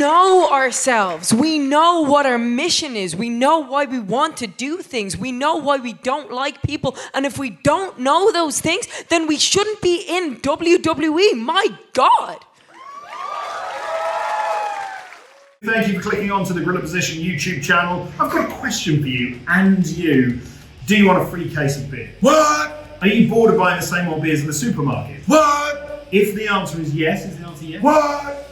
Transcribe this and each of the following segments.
know ourselves. We know what our mission is. We know why we want to do things. We know why we don't like people. And if we don't know those things, then we shouldn't be in WWE. My God. Thank you for clicking on to the Gorilla Position YouTube channel. I've got a question for you and you. Do you want a free case of beer? What? Are you bored of buying the same old beers in the supermarket? What? If the answer is yes, is the answer yes? What?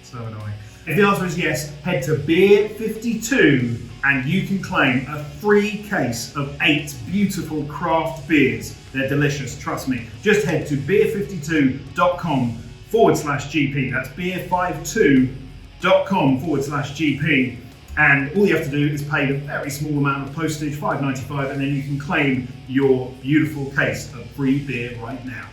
So annoying. If the answer is yes, head to Beer 52 and you can claim a free case of 8 beautiful craft beers. They're delicious, trust me. Just head to beer52.com/GP. That's beer52.com/GP. And all you have to do is pay a very small amount of postage, $5.95, and then you can claim your beautiful case of free beer right now.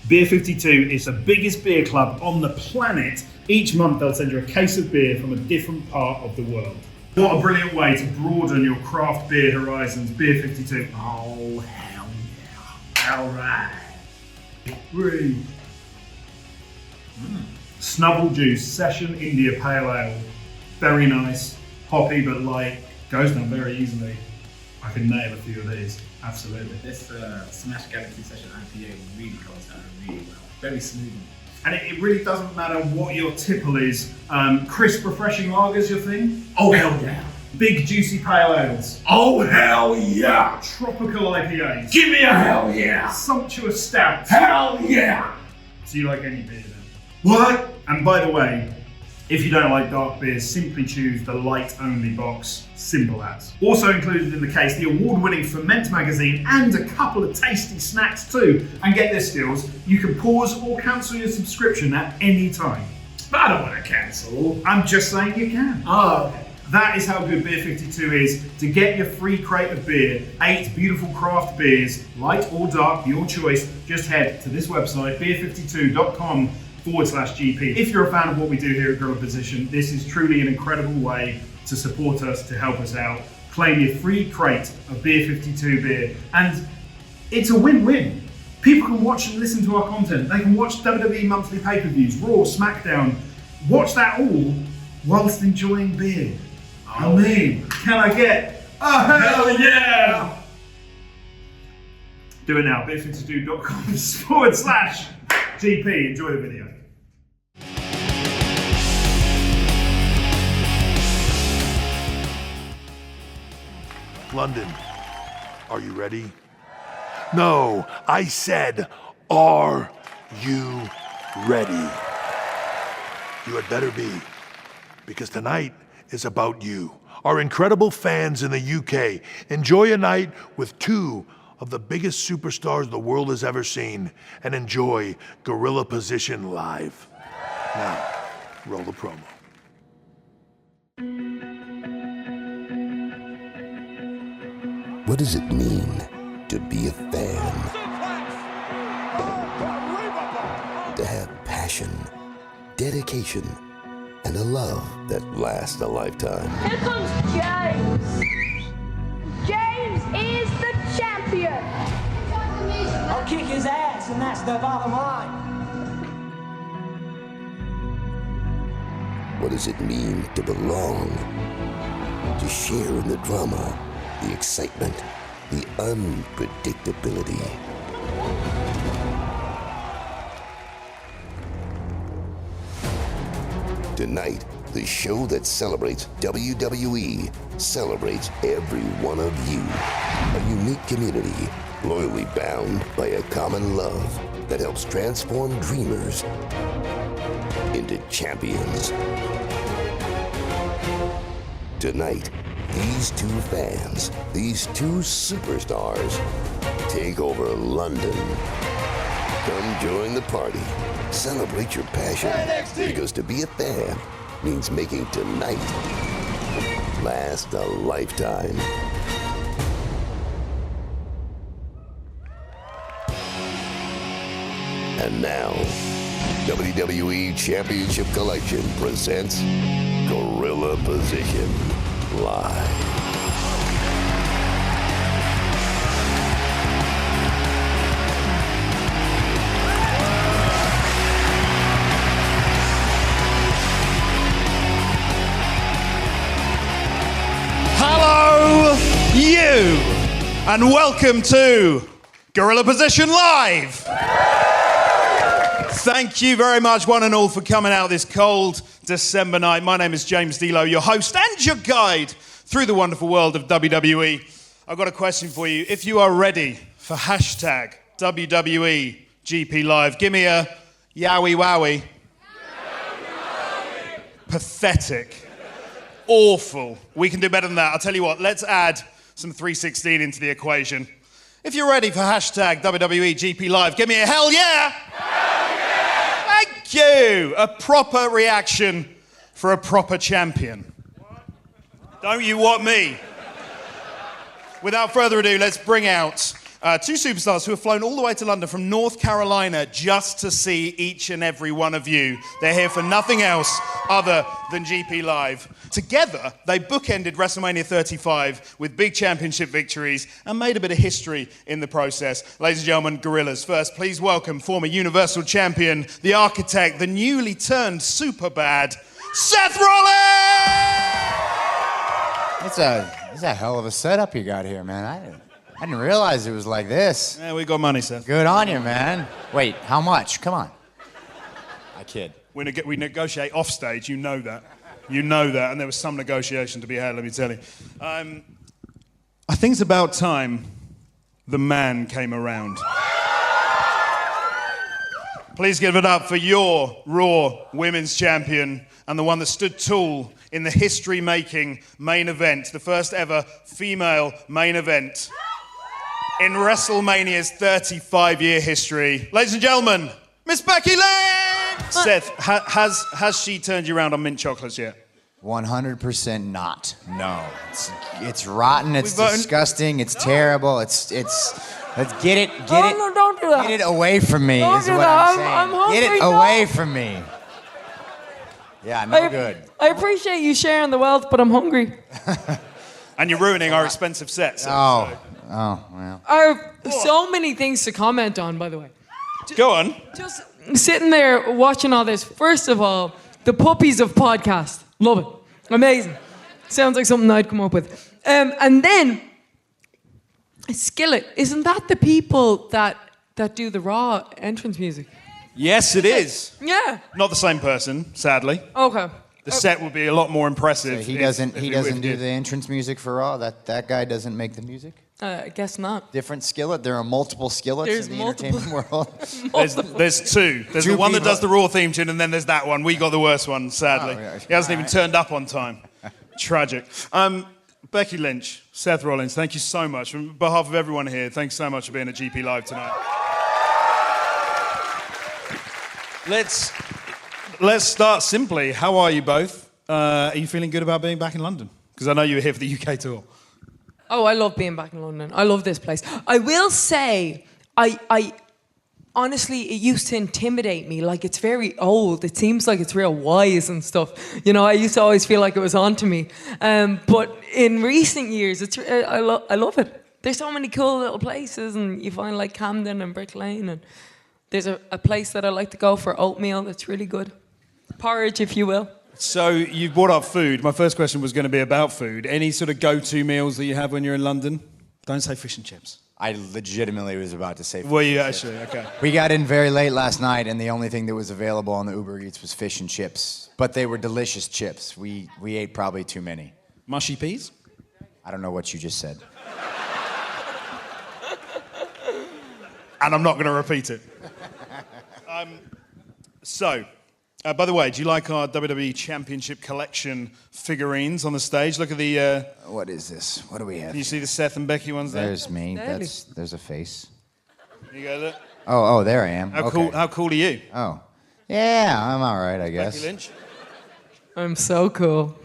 Beer 52 is the biggest beer club on the planet. Each month they'll send you a case of beer from a different part of the world. What a brilliant way to broaden your craft beer horizons. Beer 52. Oh, hell yeah. All right. Free. Snubble Juice Session India Pale Ale. Very nice. Hoppy but light. Goes down very easily. I can nail a few of these. Absolutely. This Smash Galaxy Session IPA really goes down really well. Very smooth. And it really doesn't matter what your tipple is. Crisp, refreshing lagers your thing? Oh, hell yeah. Big, juicy pale ales. Oh, hell yeah. Tropical IPAs. Give me a hell yeah. Sumptuous stouts. Hell yeah. Do you like any beer then? What? And by the way, if you don't like dark beers, simply choose the light-only box. Simple as. Also included in the case, the award-winning Ferment magazine and a couple of tasty snacks too. And get this, Skills, you can pause or cancel your subscription at any time. But I don't want to cancel. I'm just saying you can. Oh, okay. That is how good Beer 52 is. To get your free crate of beer, 8 beautiful craft beers, light or dark, your choice, just head to this website, beer52.com/GP. If you're a fan of what we do here at Gorilla Position, this is truly an incredible way to support us, to help us out. Claim your free crate of Beer 52 beer, and it's a win-win. People can watch and listen to our content. They can watch WWE monthly pay-per-views, Raw, SmackDown, watch that all whilst enjoying beer. I mean, can I get a hell yeah? Do it now, beer52.com/GP. Enjoy the video. London, are you ready? No, I said, are you ready? You had better be, because tonight is about you. Our incredible fans in the UK. Enjoy a night with 2 of the biggest superstars the world has ever seen, and enjoy Gorilla Position live. Now, roll the promo. What does it mean to be a fan? To have passion, dedication, and a love that lasts a lifetime. Here comes James. James is the champion. I'll kick his ass, and that's the bottom line. What does it mean to belong? To share in the drama, the excitement, the unpredictability. Tonight, the show that celebrates WWE celebrates every one of you. A unique community, loyally bound by a common love that helps transform dreamers into champions. Tonight, these 2 fans, these 2 superstars, take over London. Come join the party. Celebrate your passion. Because to be a fan means making tonight last a lifetime. And now, WWE Championship Collection presents Gorilla Position Live. And welcome to Gorilla Position Live. Thank you very much, one and all, for coming out this cold December night. My name is James D'Lo, your host and your guide through the wonderful world of WWE. I've got a question for you. If you are ready for hashtag WWE GP Live, give me a yowie wowie. Pathetic. Awful. We can do better than that. I'll tell you what, let's add some 316 into the equation. If you're ready for hashtag WWE GP Live, give me a hell yeah! Hell yeah! Thank you! A proper reaction for a proper champion. Don't you want me? Without further ado, let's bring out two superstars who have flown all the way to London from North Carolina just to see each and every one of you. They're here for nothing else other than GP Live. Together, they bookended WrestleMania 35 with big championship victories and made a bit of history in the process. Ladies and gentlemen, Gorillas. First, please welcome former Universal Champion, the architect, the newly turned Superbad, Seth Rollins! It's a hell of a setup you got here, man. I didn't realize it was like this. Yeah, we got money, Seth. Good on you, man. Wait, how much? Come on. I kid. We negotiate off stage, you know that. You know that, and there was some negotiation to be had, let me tell you. I think it's about time the man came around. Please give it up for your Raw Women's Champion and the one that stood tall in the history-making main event, the first ever female main event in WrestleMania's 35-year history. Ladies and gentlemen, Miss Becky Lynch! Seth, has she turned you around on mint chocolates yet? 100% not. No. It's rotten, it's disgusting, it's terrible, let's get it. No, don't do that. Get it away from me, Don't is do what that. I'm saying. I'm hungry, get it no. away from me. Yeah, no good. I appreciate you sharing the wealth, but I'm hungry. And you're ruining our expensive sets. Oh, well. I have so many things to comment on, by the way. Go on. Just sitting there watching all this. First of all, the puppies of podcast. Love it. Amazing. Sounds like something I'd come up with. And then, Skillet. Isn't that the people that do the Raw entrance music? Yes, it is. Yeah. Not the same person, sadly. Okay. The set would be a lot more impressive. So he doesn't do the entrance music for Raw? That guy doesn't make the music? I guess not. Different skillet? There are multiple skillets in the entertainment world? There's two. There's the one that does the Raw theme tune, and then there's that one. We got the worst one, sadly. Oh, yeah. He hasn't even turned up on time. Tragic. Becky Lynch, Seth Rollins, thank you so much. On behalf of everyone here, thanks so much for being at GP Live tonight. Let's start simply. How are you both? Are you feeling good about being back in London? Because I know you were here for the UK tour. Oh, I love being back in London. I love this place. I will say, I honestly, it used to intimidate me. Like, it's very old. It seems like it's real wise and stuff. You know, I used to always feel like it was onto me. But in recent years, I love it. There's so many cool little places, and you find like Camden and Brick Lane, and there's a place that I like to go for oatmeal that's really good. Porridge, if you will. So you've brought up food. My first question was going to be about food. Any sort of go-to meals that you have when you're in London? Don't say fish and chips. I legitimately was about to say fish Were you and actually? chips. Okay. We got in very late last night, and the only thing that was available on the Uber Eats was fish and chips. But they were delicious chips. We ate probably too many. Mushy peas? I don't know what you just said. And I'm not going to repeat it. By the way, do you like our WWE Championship Collection figurines on the stage? Look at the... What is this? What do we have? Can you see the Seth and Becky ones there? There's me. There's a face. You go there. Oh, there I am. How cool are you? Oh. Yeah, I'm all right, I guess. Becky Lynch? I'm so cool.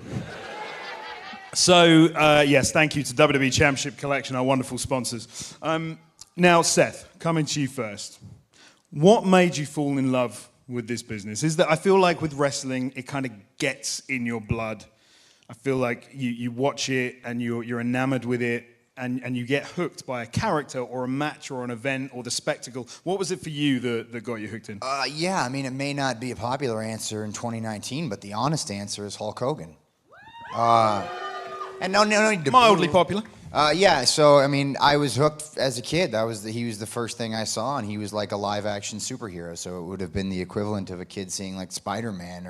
So, yes, thank you to WWE Championship Collection, our wonderful sponsors. Now, Seth, coming to you first. What made you fall in love with this business? Is that I feel like with wrestling, it kind of gets in your blood. I feel like you watch it and you're enamored with it, and you get hooked by a character or a match or an event or the spectacle. What was it for you that got you hooked in? Yeah, I mean, it may not be a popular answer in 2019, but the honest answer is Hulk Hogan. And no need to Mildly boo. popular. Yeah, so I mean, I was hooked as a kid. He was the first thing I saw, and he was like a live-action superhero. So it would have been the equivalent of a kid seeing like Spider-Man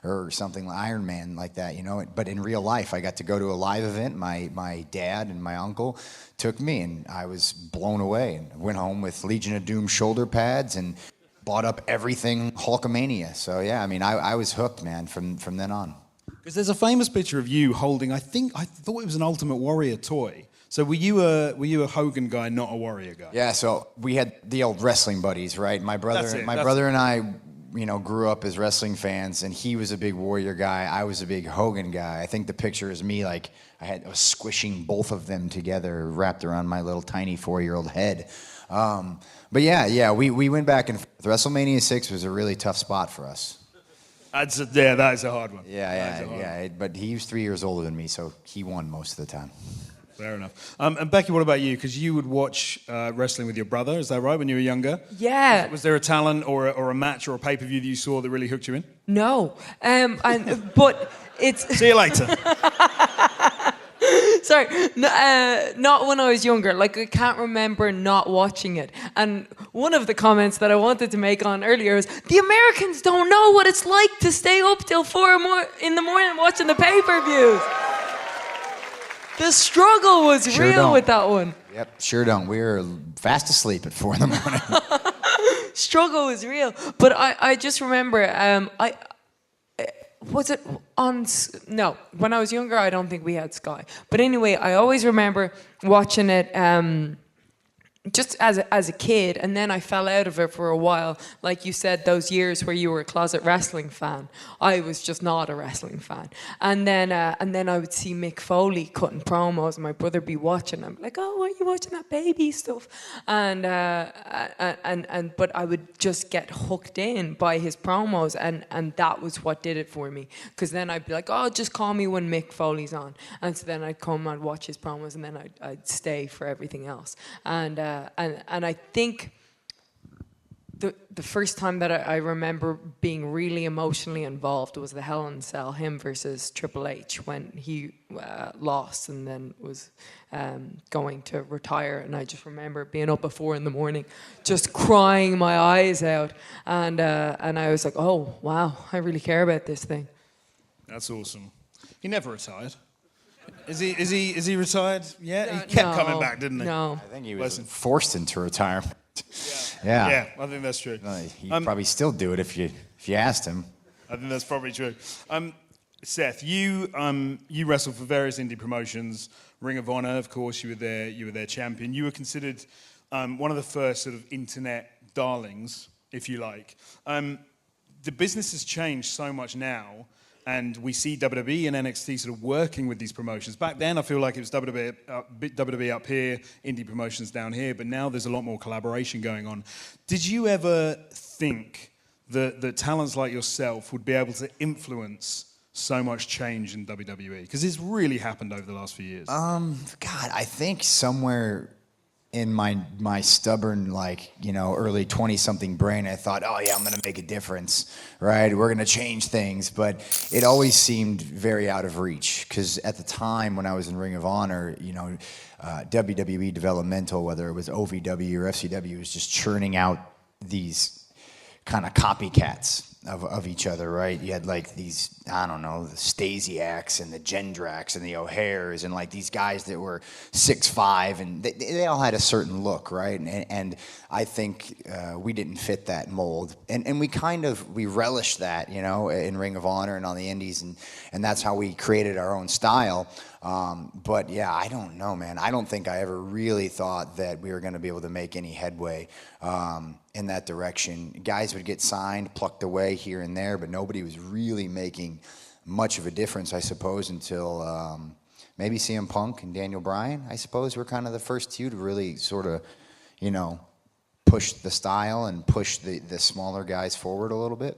or something like Iron Man like that, you know. But in real life, I got to go to a live event. My dad and my uncle took me, and I was blown away. And went home with Legion of Doom shoulder pads and bought up everything Hulkamania. So yeah, I mean, I was hooked, man, from then on. Because there's a famous picture of you holding, I thought it was an Ultimate Warrior toy. So were you a Hogan guy, not a Warrior guy? Yeah, so we had the old wrestling buddies, right? My brother and I, you know, grew up as wrestling fans, and he was a big Warrior guy. I was a big Hogan guy. I think the picture is me, like I was squishing both of them together, wrapped around my little tiny 4-year-old head. But yeah, we went back and forth. WrestleMania 6 was a really tough spot for us. That is a hard one. Yeah. But he was 3 years older than me, so he won most of the time. Fair enough. And Becky, what about you? Because you would watch wrestling with your brother, is that right, when you were younger? Yeah. Was there a talent or a match or a pay-per-view that you saw that really hooked you in? No. But it's... See you later. Sorry, not when I was younger. Like, I can't remember not watching it. And one of the comments that I wanted to make on earlier was, the Americans don't know what it's like to stay up till 4 in the morning watching the pay-per-views. The struggle was real with that one. Yep, sure don't. We were fast asleep at 4 in the morning. Struggle was real. But I just remember, was it on... No, when I was younger, I don't think we had Sky. But anyway, I always remember watching it just as a kid, and then I fell out of it for a while. Like you said, those years where you were a closet wrestling fan, I was just not a wrestling fan. And then I would see Mick Foley cutting promos, and my brother be watching. I'm like, oh, why are you watching that baby stuff? And but I would just get hooked in by his promos, and that was what did it for me. Because then I'd be like, oh, just call me when Mick Foley's on. And so then I'd come and watch his promos, and then I'd stay for everything else. And I think the first time that I remember being really emotionally involved was the Hell in a Cell, him versus Triple H, when he lost and then was going to retire. And I just remember being up at 4 in the morning, just crying my eyes out. And I was like, oh, wow, I really care about this thing. That's awesome. He never retired. Is he retired? Yeah, he kept coming back, didn't he? No, I think he was forced into retirement. Yeah, I think that's true. He'd probably still do it if you asked him. I think that's probably true. Seth, you wrestled for various indie promotions. Ring of Honor, of course, you were their champion. You were considered one of the first sort of internet darlings, if you like. The business has changed so much now. And we see WWE and NXT sort of working with these promotions. Back then, I feel like it was WWE up here, indie promotions down here, but now there's a lot more collaboration going on. Did you ever think that talents like yourself would be able to influence so much change in WWE? Because it's really happened over the last few years. God, I think somewhere in my stubborn, like, you know, early 20-something brain, I thought, oh yeah, I'm gonna make a difference, right? We're gonna change things, but it always seemed very out of reach, because at the time when I was in Ring of Honor, you know, WWE developmental, whether it was OVW or FCW, was just churning out these kind of copycats of each other, right? You had like these, I don't know, the Stasiaks and the Gendraks and the O'Hares and like these guys that were 6'5", and they all had a certain look, right? And I think we didn't fit that mold. And we relished that, you know, in Ring of Honor and on the indies, and that's how we created our own style. But yeah, I don't know, man. I don't think I ever really thought that we were going to be able to make any headway in that direction. Guys would get signed, plucked away here and there, but nobody was really making much of a difference, I suppose, until maybe CM Punk and Daniel Bryan, I suppose, were kind of the first two to really sort of, you know, push the style and push the smaller guys forward a little bit.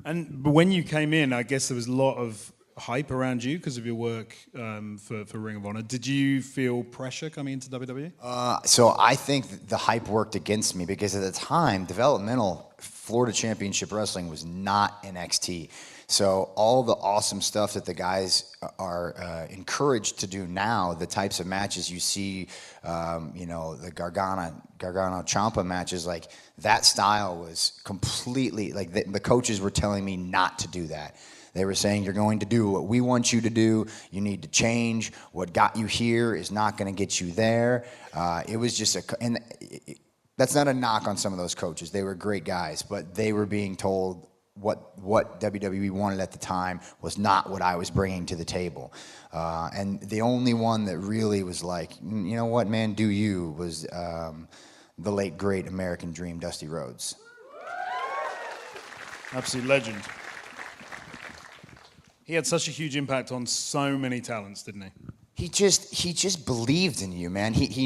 But when you came in, I guess there was a lot of hype around you because of your work for Ring of Honor. Did you feel pressure coming into WWE? So I think the hype worked against me, because at the time, developmental Florida Championship Wrestling was not NXT. So all the awesome stuff that the guys are encouraged to do now, the types of matches you see, the Gargano Ciampa matches, like that style was completely, like the coaches were telling me not to do that. They were saying, you're going to do what we want you to do. You need to change. What got you here is not going to get you there. It was just that's not a knock on some of those coaches. They were great guys, but they were being told what WWE wanted at the time was not what I was bringing to the table. And the only one that really was like, you know what, man, do you, was the late, great American Dream, Dusty Rhodes. Absolute legend. He had such a huge impact on so many talents, didn't he? He just believed in you, man. He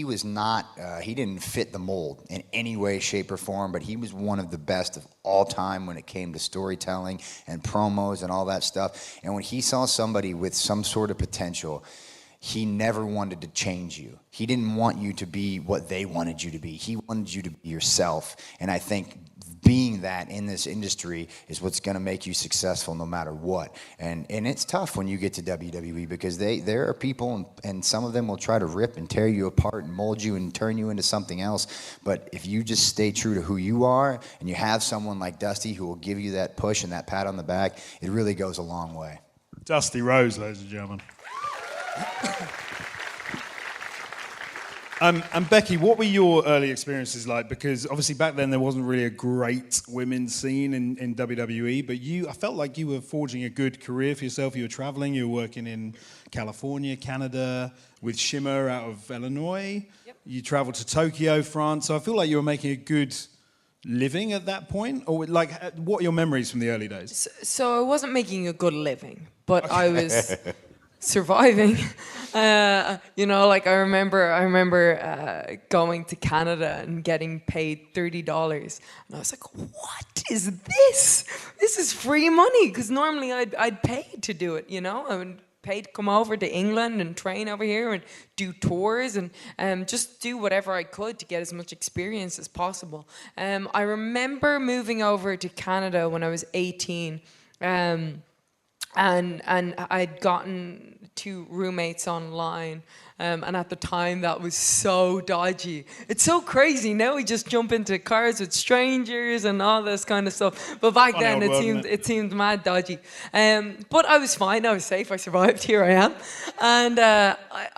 was not, he didn't fit the mold in any way, shape, or form, but he was one of the best of all time when it came to storytelling and promos and all that stuff. And when he saw somebody with some sort of potential, he never wanted to change you. He didn't want you to be what they wanted you to be. He wanted you to be yourself. And I think being that in this industry is what's going to make you successful no matter what. And it's tough when you get to WWE because there are people, and some of them will try to rip and tear you apart and mold you and turn you into something else. But if you just stay true to who you are and you have someone like Dusty who will give you that push and that pat on the back, it really goes a long way. Dusty Rhodes, ladies and gentlemen. And Becky, what were your early experiences like? Because obviously back then there wasn't really a great women's scene in WWE, but I felt like you were forging a good career for yourself. You were traveling, you were working in California, Canada, with Shimmer out of Illinois. Yep. You traveled to Tokyo, France. So I feel like you were making a good living at that point? Or like, what are your memories from the early days? So I wasn't making a good living, but I was surviving. I remember going to Canada and getting paid $30, and I was like, "What is this? This is free money." Because normally I'd pay to do it. I would pay to come over to England and train over here and do tours and just do whatever I could to get as much experience as possible. I remember moving over to Canada when I was 18, and I'd gotten 2 roommates online, and at the time that was so dodgy. It's so crazy now. We just jump into cars with strangers and all this kind of stuff. But back then it seemed mad dodgy. But I was fine. I was safe. I survived. Here I am. And I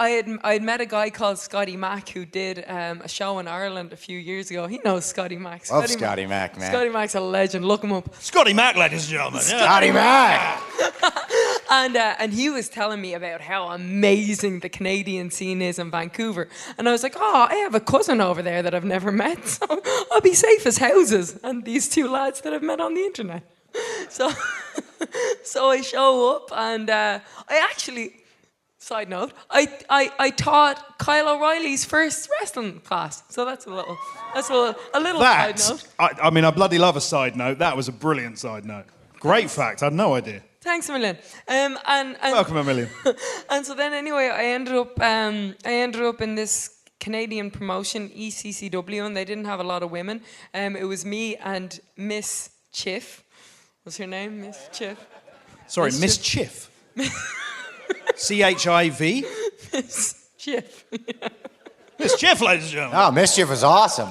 had met a guy called Scotty Mack who did a show in Ireland a few years ago. He knows Scotty Mack. Love Scotty Mack, man. Scotty Mack's a legend. Look him up. Scotty Mack, ladies and gentlemen. Scotty Mack. And he was telling me about how amazing the Canadian scene is in Vancouver. And I was like, I have a cousin over there that I've never met, so I'll be safe as houses. And these 2 lads that I've met on the internet. So I show up, and I actually, side note, I taught Kyle O'Reilly's first wrestling class. So that's a little side note. I mean, I bloody love a side note. That was a brilliant side note. Great fact. I had no idea. Thanks a million. Welcome a million. And so then anyway, I ended up in this Canadian promotion, ECCW, and they didn't have a lot of women. It was me and Miss Chiff. What's her name? Miss Chiff. Sorry, Miss Chiff. CHIV. Miss Chiff. Miss Chiff, ladies and gentlemen. Oh, Mischief was awesome.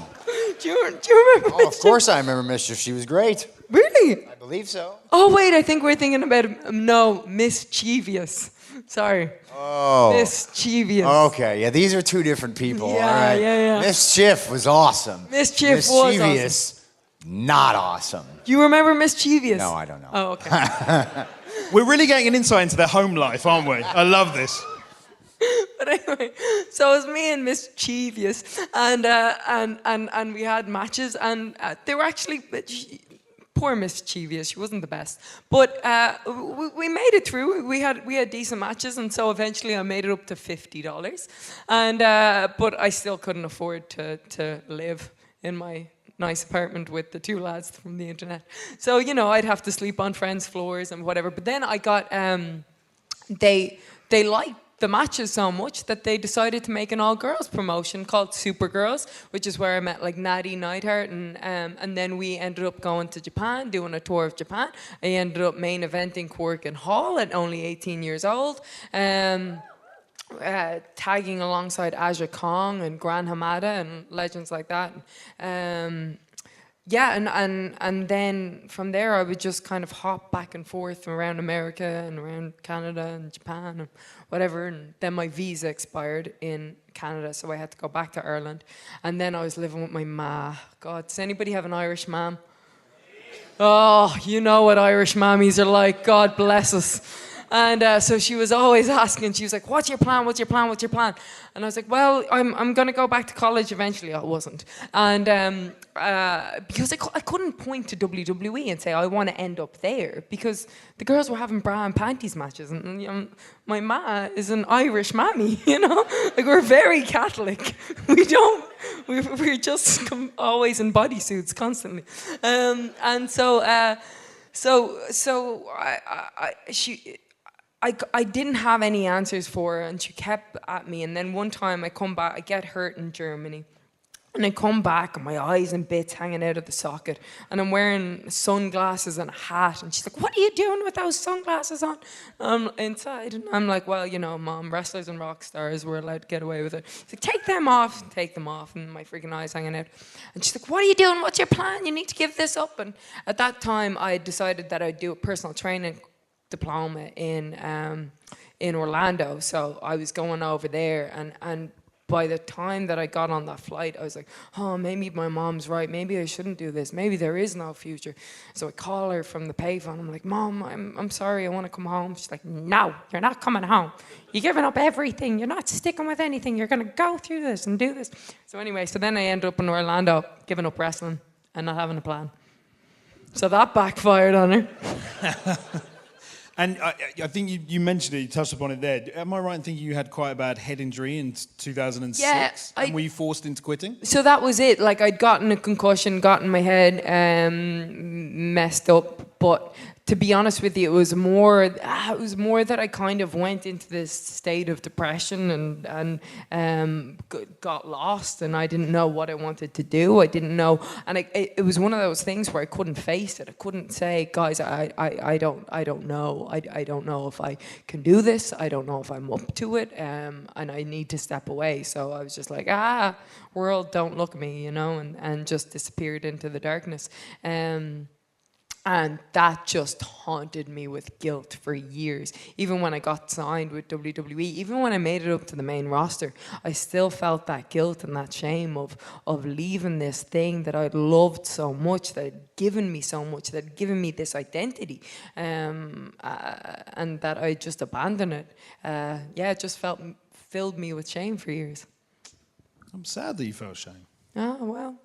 Do you remember? Oh, of course I remember Mischief. She was great. Really? I believe so. Oh wait, I think we're thinking about mischievous. Sorry. Oh. Mischievous. Okay, yeah, these are 2 different people. Yeah, all right. yeah. Mischief was awesome. Mischief was awesome. Not awesome. Do you remember Mischievous? No, I don't know. Oh, okay. We're really getting an insight into their home life, aren't we? I love this. But anyway, so it was me and Mischievous, and we had matches, and they were actually poor Mischievous. She wasn't the best, but we made it through. We had decent matches, and so eventually I made it up to $50, and but I still couldn't afford to live in my nice apartment with the 2 lads from the internet. So I'd have to sleep on friends' floors and whatever. But then I got they liked the matches so much that they decided to make an all-girls promotion called Supergirls, which is where I met like Natty Neidhart, and then we ended up going to Japan, doing a tour of Japan. I ended up main eventing Quirk and Hall at only 18 years old. Tagging alongside Aja Kong and Gran Hamada and legends like that. And then from there I would just kind of hop back and forth around America and around Canada and Japan and whatever. And then my visa expired in Canada, so I had to go back to Ireland. And then I was living with my ma. God, does anybody have an Irish mom? Oh, you know what Irish mammies are like. God bless us. And so she was always asking, she was like, what's your plan, what's your plan, what's your plan? And I was like, well, I'm going to go back to college eventually. I wasn't. And because I couldn't point to WWE and say, I want to end up there, because the girls were having bra and panties matches. And you know, my ma is an Irish mammy, you know? Like, we're very Catholic. We're just always in bodysuits constantly. And so I didn't have any answers for her, and she kept at me. And then one time I come back, I get hurt in Germany. And I come back, and my eyes and bits hanging out of the socket. And I'm wearing sunglasses and a hat. And she's like, what are you doing with those sunglasses on? Inside. And I'm like, well, you know, Mom, wrestlers and rock stars, we're allowed to get away with it. She's like, take them off. Take them off. And my freaking eyes hanging out. And she's like, what are you doing? What's your plan? You need to give this up. And at that time, I decided that I'd do a personal training diploma in Orlando. So I was going over there, and by the time that I got on that flight, I was like, oh, maybe my mom's right. Maybe I shouldn't do this. Maybe there is no future. So I call her from the payphone. I'm like, Mom, I'm sorry. I want to come home. She's like, no, you're not coming home. You're giving up everything. You're not sticking with anything. You're going to go through this and do this. So anyway, so then I ended up in Orlando, giving up wrestling and not having a plan. So that backfired on her. And I think you mentioned it, you touched upon it there. Am I right in thinking you had quite a bad head injury in 2006? Yeah. And were you forced into quitting? So that was it. Like, I'd gotten a concussion, gotten my head messed up. But to be honest with you, it was more that I kind of went into this state of depression and got lost, and I didn't know what I wanted to do. I didn't know, and it was one of those things where I couldn't face it. I couldn't say, guys, I don't know. I don't know if I can do this. I don't know if I'm up to it, and I need to step away. So I was just like, world, don't look at me, you know, and just disappeared into the darkness. And that just haunted me with guilt for years. Even when I got signed with WWE, even when I made it up to the main roster, I still felt that guilt and that shame of leaving this thing that I'd loved so much, that had given me so much, that had given me this identity, and that I just abandoned it. It just filled me with shame for years. I'm sad that you felt shame. Oh, well,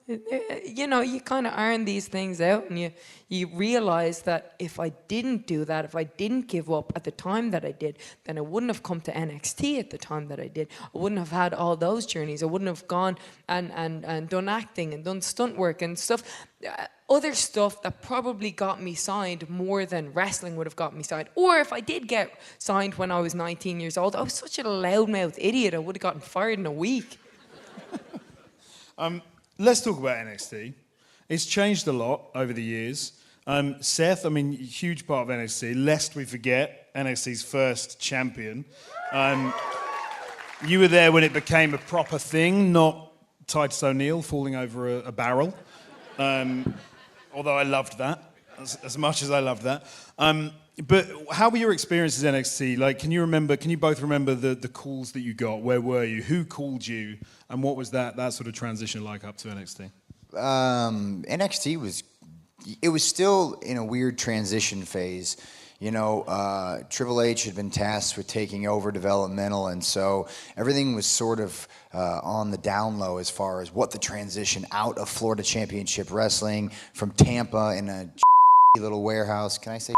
you know, you kind of iron these things out, and you realize that if I didn't do that, if I didn't give up at the time that I did, then I wouldn't have come to NXT at the time that I did. I wouldn't have had all those journeys. I wouldn't have gone and done acting and done stunt work and stuff. Other stuff that probably got me signed more than wrestling would have got me signed. Or if I did get signed when I was 19 years old, I was such a loudmouth idiot, I would have gotten fired in a week. Let's talk about NXT. It's changed a lot over the years. Seth, I mean, huge part of NXT. Lest we forget, NXT's first champion. You were there when it became a proper thing, not Titus O'Neil falling over a barrel. Although I loved that, as much as I loved that. But how were your experiences in NXT? Like, can you both remember the calls that you got? Where were you? Who called you? And what was that sort of transition like up to NXT? NXT was still in a weird transition phase. You know, Triple H had been tasked with taking over developmental, and so everything was sort of on the down low as far as what the transition out of Florida Championship Wrestling from Tampa in a little warehouse. Can I say?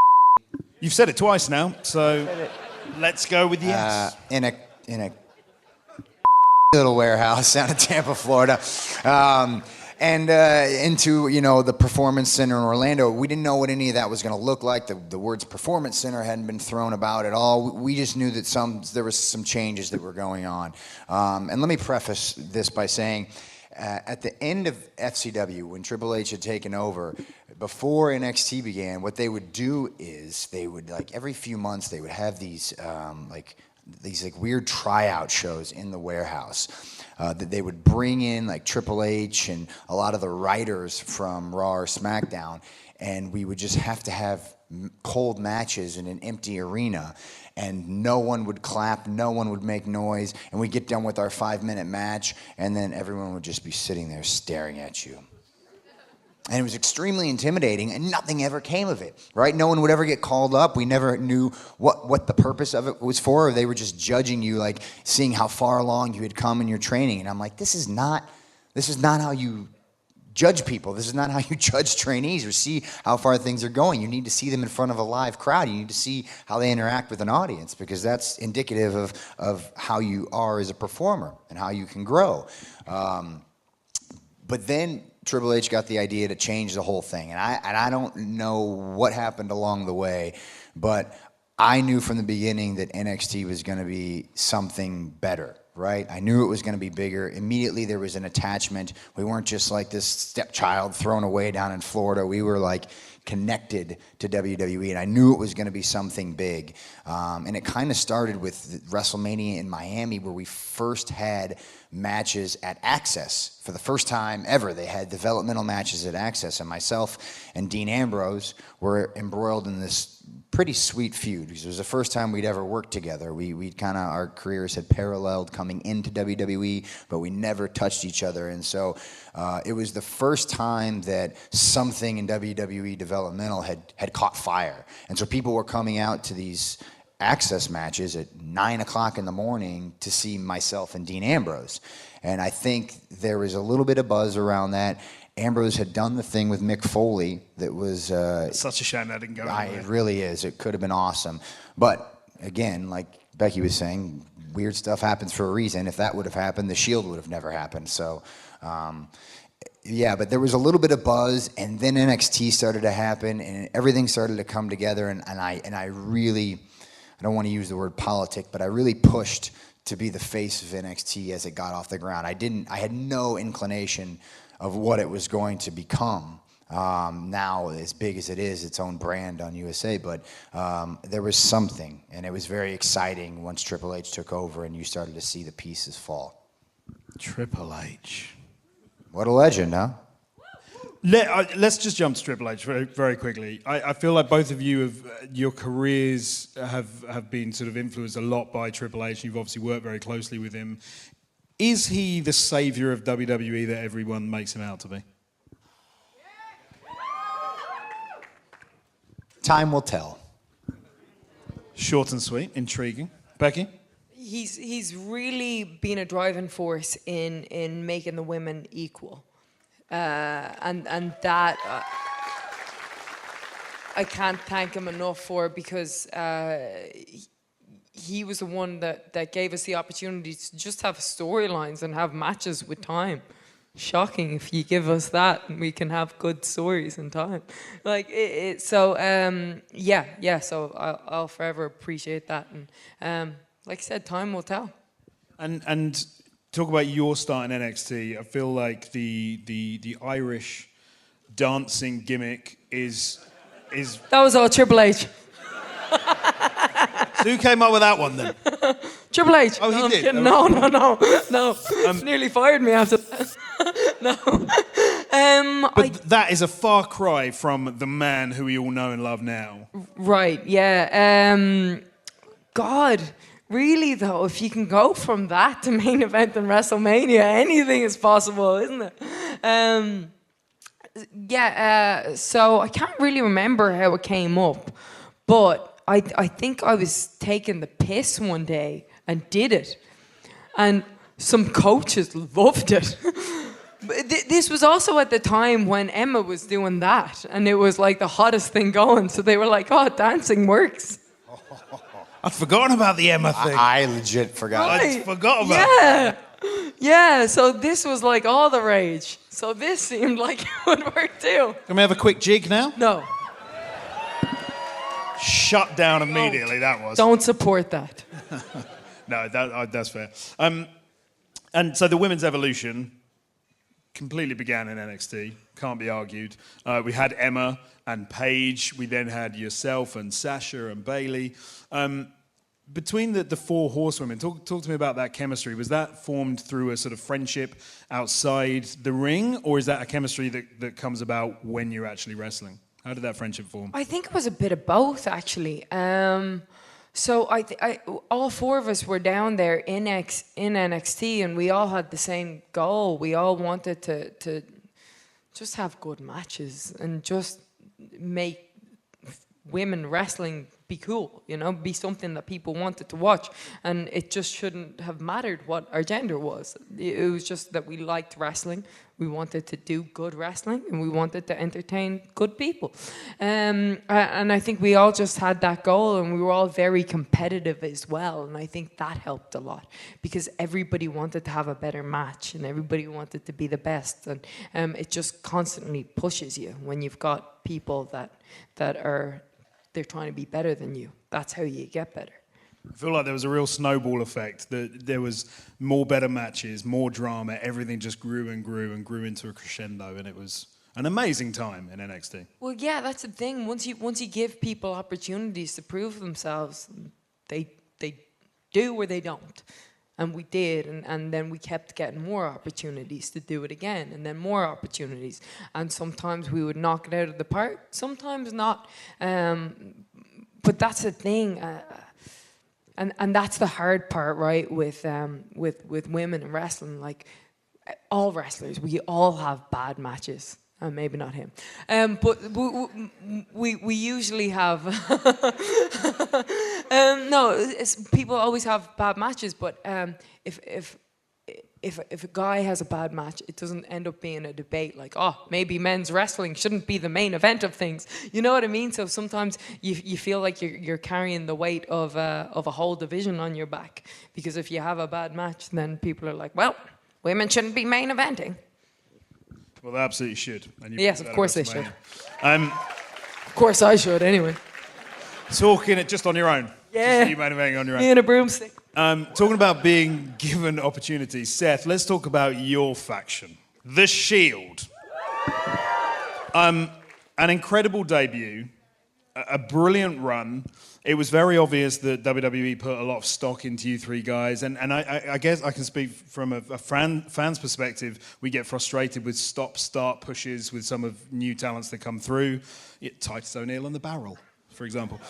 You've said it twice now, so let's go with yes. In a little warehouse down in Tampa, Florida. and into, the Performance Center in Orlando. We didn't know what any of that was going to look like. The words Performance Center hadn't been thrown about at all. We just knew that there was some changes that were going on. And let me preface this by saying, at the end of FCW, when Triple H had taken over, before NXT began, what they would do is they would, every few months, they would have these weird tryout shows in the warehouse that they would bring in Triple H and a lot of the writers from Raw or SmackDown, and we would just have to have cold matches in an empty arena, and no one would clap, no one would make noise, and we'd get done with our 5-minute match, and then everyone would just be sitting there staring at you. And it was extremely intimidating, and nothing ever came of it, right? No one would ever get called up. We never knew what the purpose of it was for, or they were just judging you, seeing how far along you had come in your training. And I'm like, this is not how you judge people. This is not how you judge trainees or see how far things are going. You need to see them in front of a live crowd. You need to see how they interact with an audience, because that's indicative of how you are as a performer and how you can grow. But then Triple H got the idea to change the whole thing. And I don't know what happened along the way, but I knew from the beginning that NXT was going to be something better, right? I knew it was going to be bigger. Immediately there was an attachment. We weren't just like this stepchild thrown away down in Florida. We were connected to WWE, and I knew it was going to be something big. And it kind of started with WrestleMania in Miami, where we first had matches at Access. For the first time ever, they had developmental matches at Access, and myself and Dean Ambrose were embroiled in this pretty sweet feud, because it was the first time we'd ever worked together. Our careers had paralleled coming into WWE, but we never touched each other. And so it was the first time that something in WWE developmental had caught fire. And so people were coming out to these Access matches at 9 o'clock in the morning to see myself and Dean Ambrose. And I think there was a little bit of buzz around that. Ambrose had done the thing with Mick Foley that was... such a shame that didn't go anywhere. It really is. It could have been awesome. But, again, like Becky was saying, weird stuff happens for a reason. If that would have happened, the Shield would have never happened. So, yeah, but there was a little bit of buzz, and then NXT started to happen, and everything started to come together, and I really... I don't want to use the word politic, but I really pushed to be the face of NXT as it got off the ground. I had no inclination of what it was going to become. Now, as big as it is, its own brand on USA, but there was something, and it was very exciting once Triple H took over and you started to see the pieces fall. Triple H. What a legend, huh? Let's just jump to Triple H very, very quickly. I feel like both of you your careers have been sort of influenced a lot by Triple H. You've obviously worked very closely with him. Is he the savior of WWE that everyone makes him out to be? Time will tell. Short and sweet, intriguing. Becky? He's really been a driving force in making the women equal. And that I can't thank him enough for, because he was the one that gave us the opportunity to just have storylines and have matches with time. Shocking if you give us that and we can have good stories in time. So I'll forever appreciate that. And like I said, time will tell. And talk about your start in NXT. I feel like the Irish dancing gimmick is. That was all Triple H. So who came up with that one then? Triple H. Oh, he did. No. Nearly fired me after that. No. But that is a far cry from the man who we all know and love now. Right. Yeah. God. Really, though, if you can go from that to main event in WrestleMania, anything is possible, isn't it? So I can't really remember how it came up, but I think I was taking the piss one day and did it. And some coaches loved it. But this was also at the time when Emma was doing that, and it was like the hottest thing going. So they were like, oh, dancing works. I'd forgotten about the Emma thing. I legit forgot. Right. I forgot about that. Yeah, so this was like all the rage. So this seemed like it would work too. Can we have a quick jig now? No. Shut down immediately, that was. Don't support that. No, that's fair. And so the women's evolution completely began in NXT. Can't be argued. We had Emma and Paige. We then had yourself and Sasha and Bayley. Between the four horsewomen, talk to me about that chemistry. Was that formed through a sort of friendship outside the ring, or is that a chemistry that comes about when you're actually wrestling? How did that friendship form? I think it was a bit of both, actually. So all four of us were down there in NXT, and we all had the same goal. We all wanted to just have good matches and just make women wrestling be cool, be something that people wanted to watch. And it just shouldn't have mattered what our gender was. It was just that we liked wrestling. We wanted to do good wrestling, and we wanted to entertain good people. And I think we all just had that goal, and we were all very competitive as well. And I think that helped a lot, because everybody wanted to have a better match, and everybody wanted to be the best. And it just constantly pushes you when you've got people that are they're trying to be better than you. That's how you get better. I feel like there was a real snowball effect. That there was more better matches, more drama. Everything just grew and grew and grew into a crescendo, and it was an amazing time in NXT. Well, yeah, that's the thing. Once you give people opportunities to prove themselves, they do or they don't. And we did, and then we kept getting more opportunities to do it again, and then more opportunities. And sometimes we would knock it out of the park, sometimes not. But that's the thing. And that's the hard part, right, with women in wrestling. Like, all wrestlers, we all have bad matches. Maybe not him. But we usually have... people always have bad matches, but if a guy has a bad match, it doesn't end up being a debate like, maybe men's wrestling shouldn't be the main event of things. You know what I mean? So sometimes you feel like you're carrying the weight of a whole division on your back, because if you have a bad match, then people are like, well, women shouldn't be main eventing. Well, they absolutely should. And yes, of course they should. Of course I should, anyway. Talking it just on your own. Yeah. Just you motivating on your own. Me and a broomstick. Talking about being given opportunities, Seth, let's talk about your faction, The Shield. An incredible debut, a brilliant run. It was very obvious that WWE put a lot of stock into you three guys, and I guess I can speak from a fan's perspective. We get frustrated with stop-start pushes with some of new talents that come through. Titus O'Neil on the barrel, for example.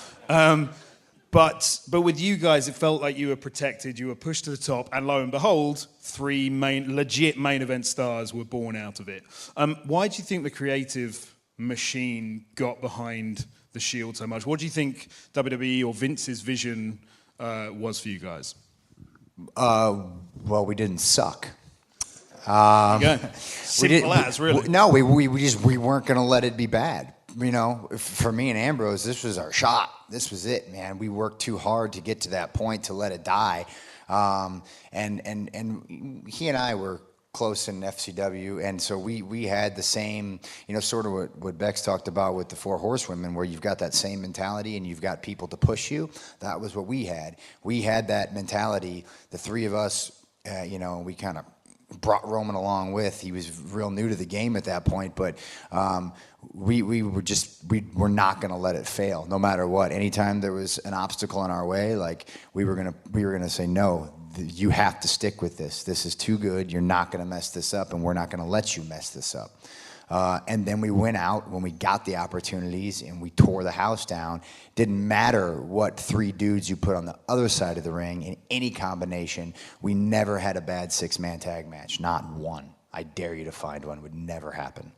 But with you guys, it felt like you were protected, you were pushed to the top, and lo and behold, three legit main event stars were born out of it. Why do you think the creative machine got behind The Shield so much? What do you think WWE or Vince's vision was for you guys? Well, we didn't suck. Simple as, really. No, we weren't going to let it be bad. For me and Ambrose, this was our shot. This was it, man. We worked too hard to get to that point to let it die. And he and I were close in FCW, and so we had the same, sort of what Bex talked about with the four horsewomen, where you've got that same mentality and you've got people to push you. That was what we had. We had that mentality. The three of us, we kind of brought Roman along with. He was real new to the game at that point, but we were not going to let it fail, no matter what. Anytime there was an obstacle in our way, like we were gonna say, no, you have to stick with this. This is too good. You're not going to mess this up, and we're not going to let you mess this up. And then we went out when we got the opportunities, and we tore the house down. Didn't matter what three dudes you put on the other side of the ring in any combination. We never had a bad six-man tag match. Not one. I dare you to find one. Would never happen.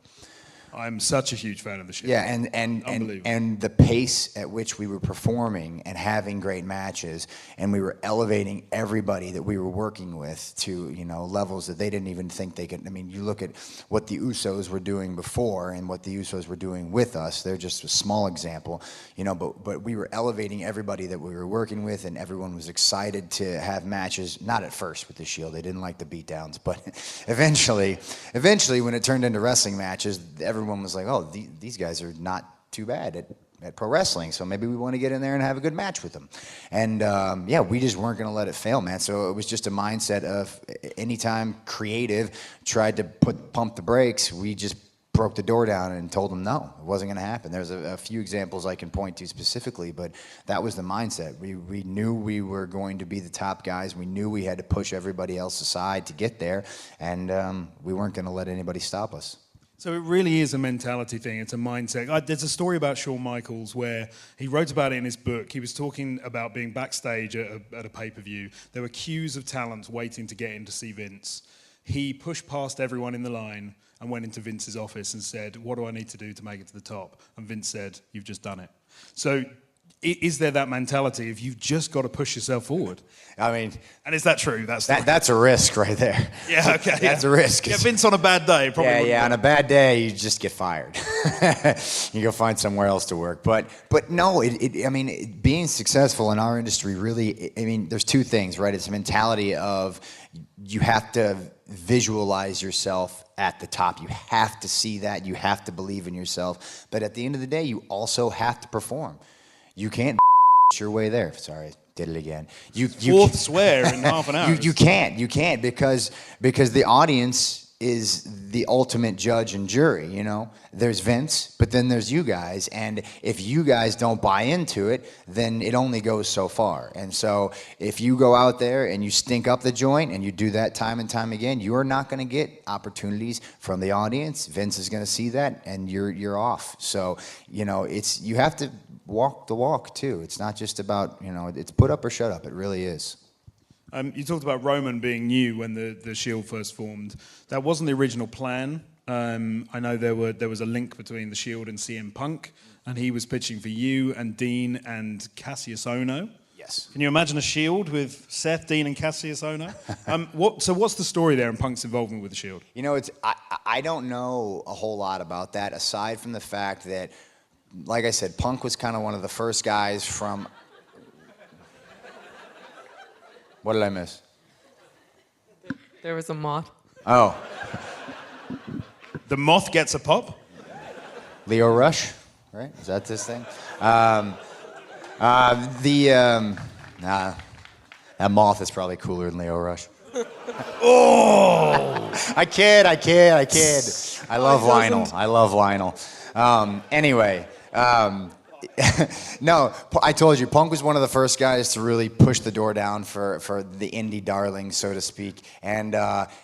I'm such a huge fan of the Shield. Yeah, and the pace at which we were performing and having great matches, and we were elevating everybody that we were working with to, you know, levels that they didn't even think they could. I mean, you look at what the Usos were doing before and what the Usos were doing with us. They're just a small example, you know, but we were elevating everybody that we were working with, and everyone was excited to have matches. Not at first with the Shield. They didn't like the beatdowns, but eventually when it turned into wrestling matches, everyone was like, oh, these guys are not too bad at pro wrestling, so maybe we want to get in there and have a good match with them. And yeah, we just weren't going to let it fail, man. So it was just a mindset of anytime creative tried to pump the brakes, we just broke the door down and told them no, it wasn't going to happen. There's a few examples I can point to specifically, but that was the mindset. We knew we were going to be the top guys. We knew we had to push everybody else aside to get there, and we weren't going to let anybody stop us. So it really is a mentality thing. It's a mindset. There's a story about Shawn Michaels where he wrote about it in his book. He was talking about being backstage at a pay-per-view. There were queues of talents waiting to get in to see Vince. He pushed past everyone in the line and went into Vince's office and said, what do I need to do to make it to the top? And Vince said, you've just done it. So is there that mentality of you've just got to push yourself forward? I mean... And is that true? That's a risk right there. Yeah, okay. That's a risk. Yeah, Vince on a bad day probably on a bad day, you just get fired. You go find somewhere else to work. But no, I mean, being successful in our industry really, I mean, there's two things, right? It's a mentality of you have to visualize yourself at the top. You have to see that. You have to believe in yourself. But at the end of the day, you also have to perform. You can't your way there. Sorry, did it again. You Fourth swear in half an hour. You can't because the audience is the ultimate judge and jury, you know. There's Vince, but then there's you guys, and if you guys don't buy into it, then it only goes so far. And so if you go out there and you stink up the joint and you do that time and time again, you're not going to get opportunities from the audience. Vince is going to see that, and you're off. So, you know, you have to walk the walk too. It's not just about, you know, it's put up or shut up. It really is. You talked about Roman being new when the Shield first formed. That wasn't the original plan. I know there was a link between the Shield and CM Punk, and he was pitching for you and Dean and Cassius Ohno. Yes. Can you imagine a Shield with Seth, Dean, and Cassius Ohno? So what's the story there in Punk's involvement with the Shield? You know, I don't know a whole lot about that, aside from the fact that, like I said, Punk was kind of one of the first guys from... What did I miss? There was a moth. Oh. The moth gets a pop? Leo Rush, right? Is that this thing? That moth is probably cooler than Leo Rush. Oh! I kid. I love Lionel. Anyway. No, I told you, Punk was one of the first guys to really push the door down for the indie darlings, so to speak. And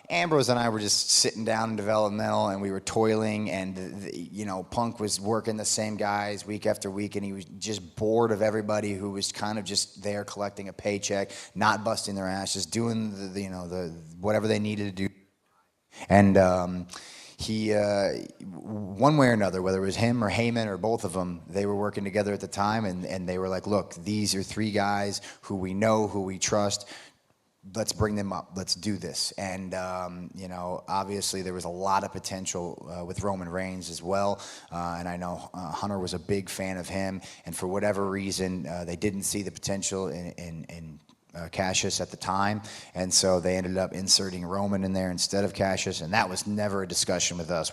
Ambrose and I were just sitting down in developmental, and we were toiling, and you know, Punk was working the same guys week after week, and he was just bored of everybody who was kind of just there collecting a paycheck, not busting their ass, just doing the whatever they needed to do. And he, one way or another, whether it was him or Heyman or both of them, they were working together at the time, and they were like, look, these are three guys who we know, who we trust. Let's bring them up. Let's do this. And, you know, obviously there was a lot of potential with Roman Reigns as well. And I know Hunter was a big fan of him. And for whatever reason, they didn't see the potential in Cassius at the time, and so they ended up inserting Roman in there instead of Cassius, and that was never a discussion with us.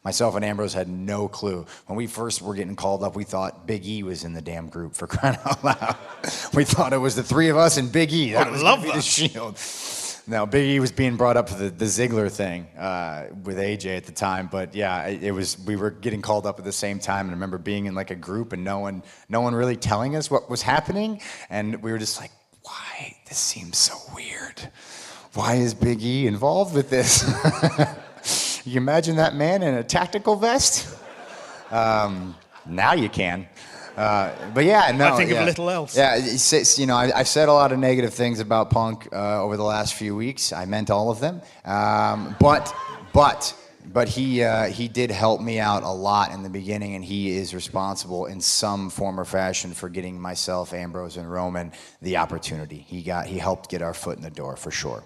Myself and Ambrose had no clue. When we first were getting called up, we thought Big E was in the damn group, for crying out loud. We thought it was the three of us and Big E. That was going to be the Shield. No, Big E was being brought up for the Ziggler thing with AJ at the time, but yeah, we were getting called up at the same time, and I remember being in like a group and no one really telling us what was happening, and we were just like, why? This seems so weird. Why is Big E involved with this? You imagine that man in a tactical vest? Now you can. But yeah, no. I think of little else. Yeah, you know, I've said a lot of negative things about Punk over the last few weeks. I meant all of them. But But he did help me out a lot in the beginning, and he is responsible in some form or fashion for getting myself, Ambrose, and Roman the opportunity. He helped get our foot in the door for sure.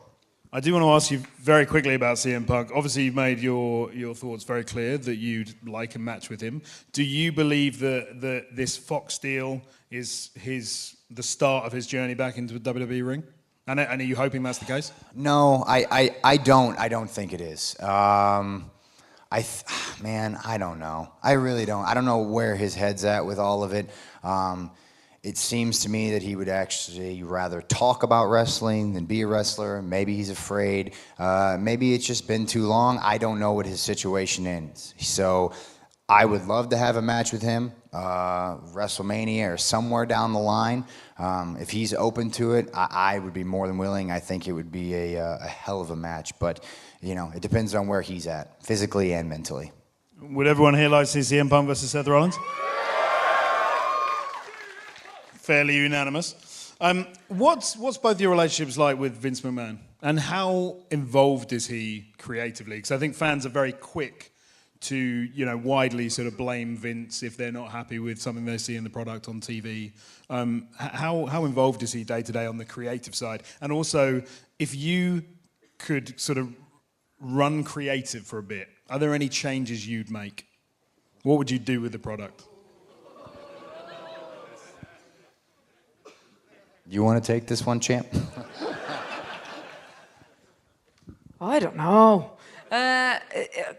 I do want to ask you very quickly about CM Punk. Obviously, you've made your thoughts very clear that you'd like a match with him. Do you believe that this Fox deal is the start of his journey back into the WWE ring? And are you hoping that's the case? No, I don't. I don't think it is. Man, I don't know. I really don't. I don't know where his head's at with all of it. It seems to me that he would actually rather talk about wrestling than be a wrestler. Maybe he's afraid. Maybe it's just been too long. I don't know what his situation is. So I would love to have a match with him, WrestleMania or somewhere down the line. If he's open to it, I would be more than willing. I think it would be a hell of a match. But, it depends on where he's at, physically and mentally. Would everyone here like to see CM Punk versus Seth Rollins? Fairly unanimous. What's both your relationships like with Vince McMahon? And how involved is he creatively? Because I think fans are very quick to, widely sort of blame Vince if they're not happy with something they see in the product on TV. How involved is he day to day on the creative side? And also, if you could sort of run creative for a bit, are there any changes you'd make? What would you do with the product? You want to take this one, champ? I don't know.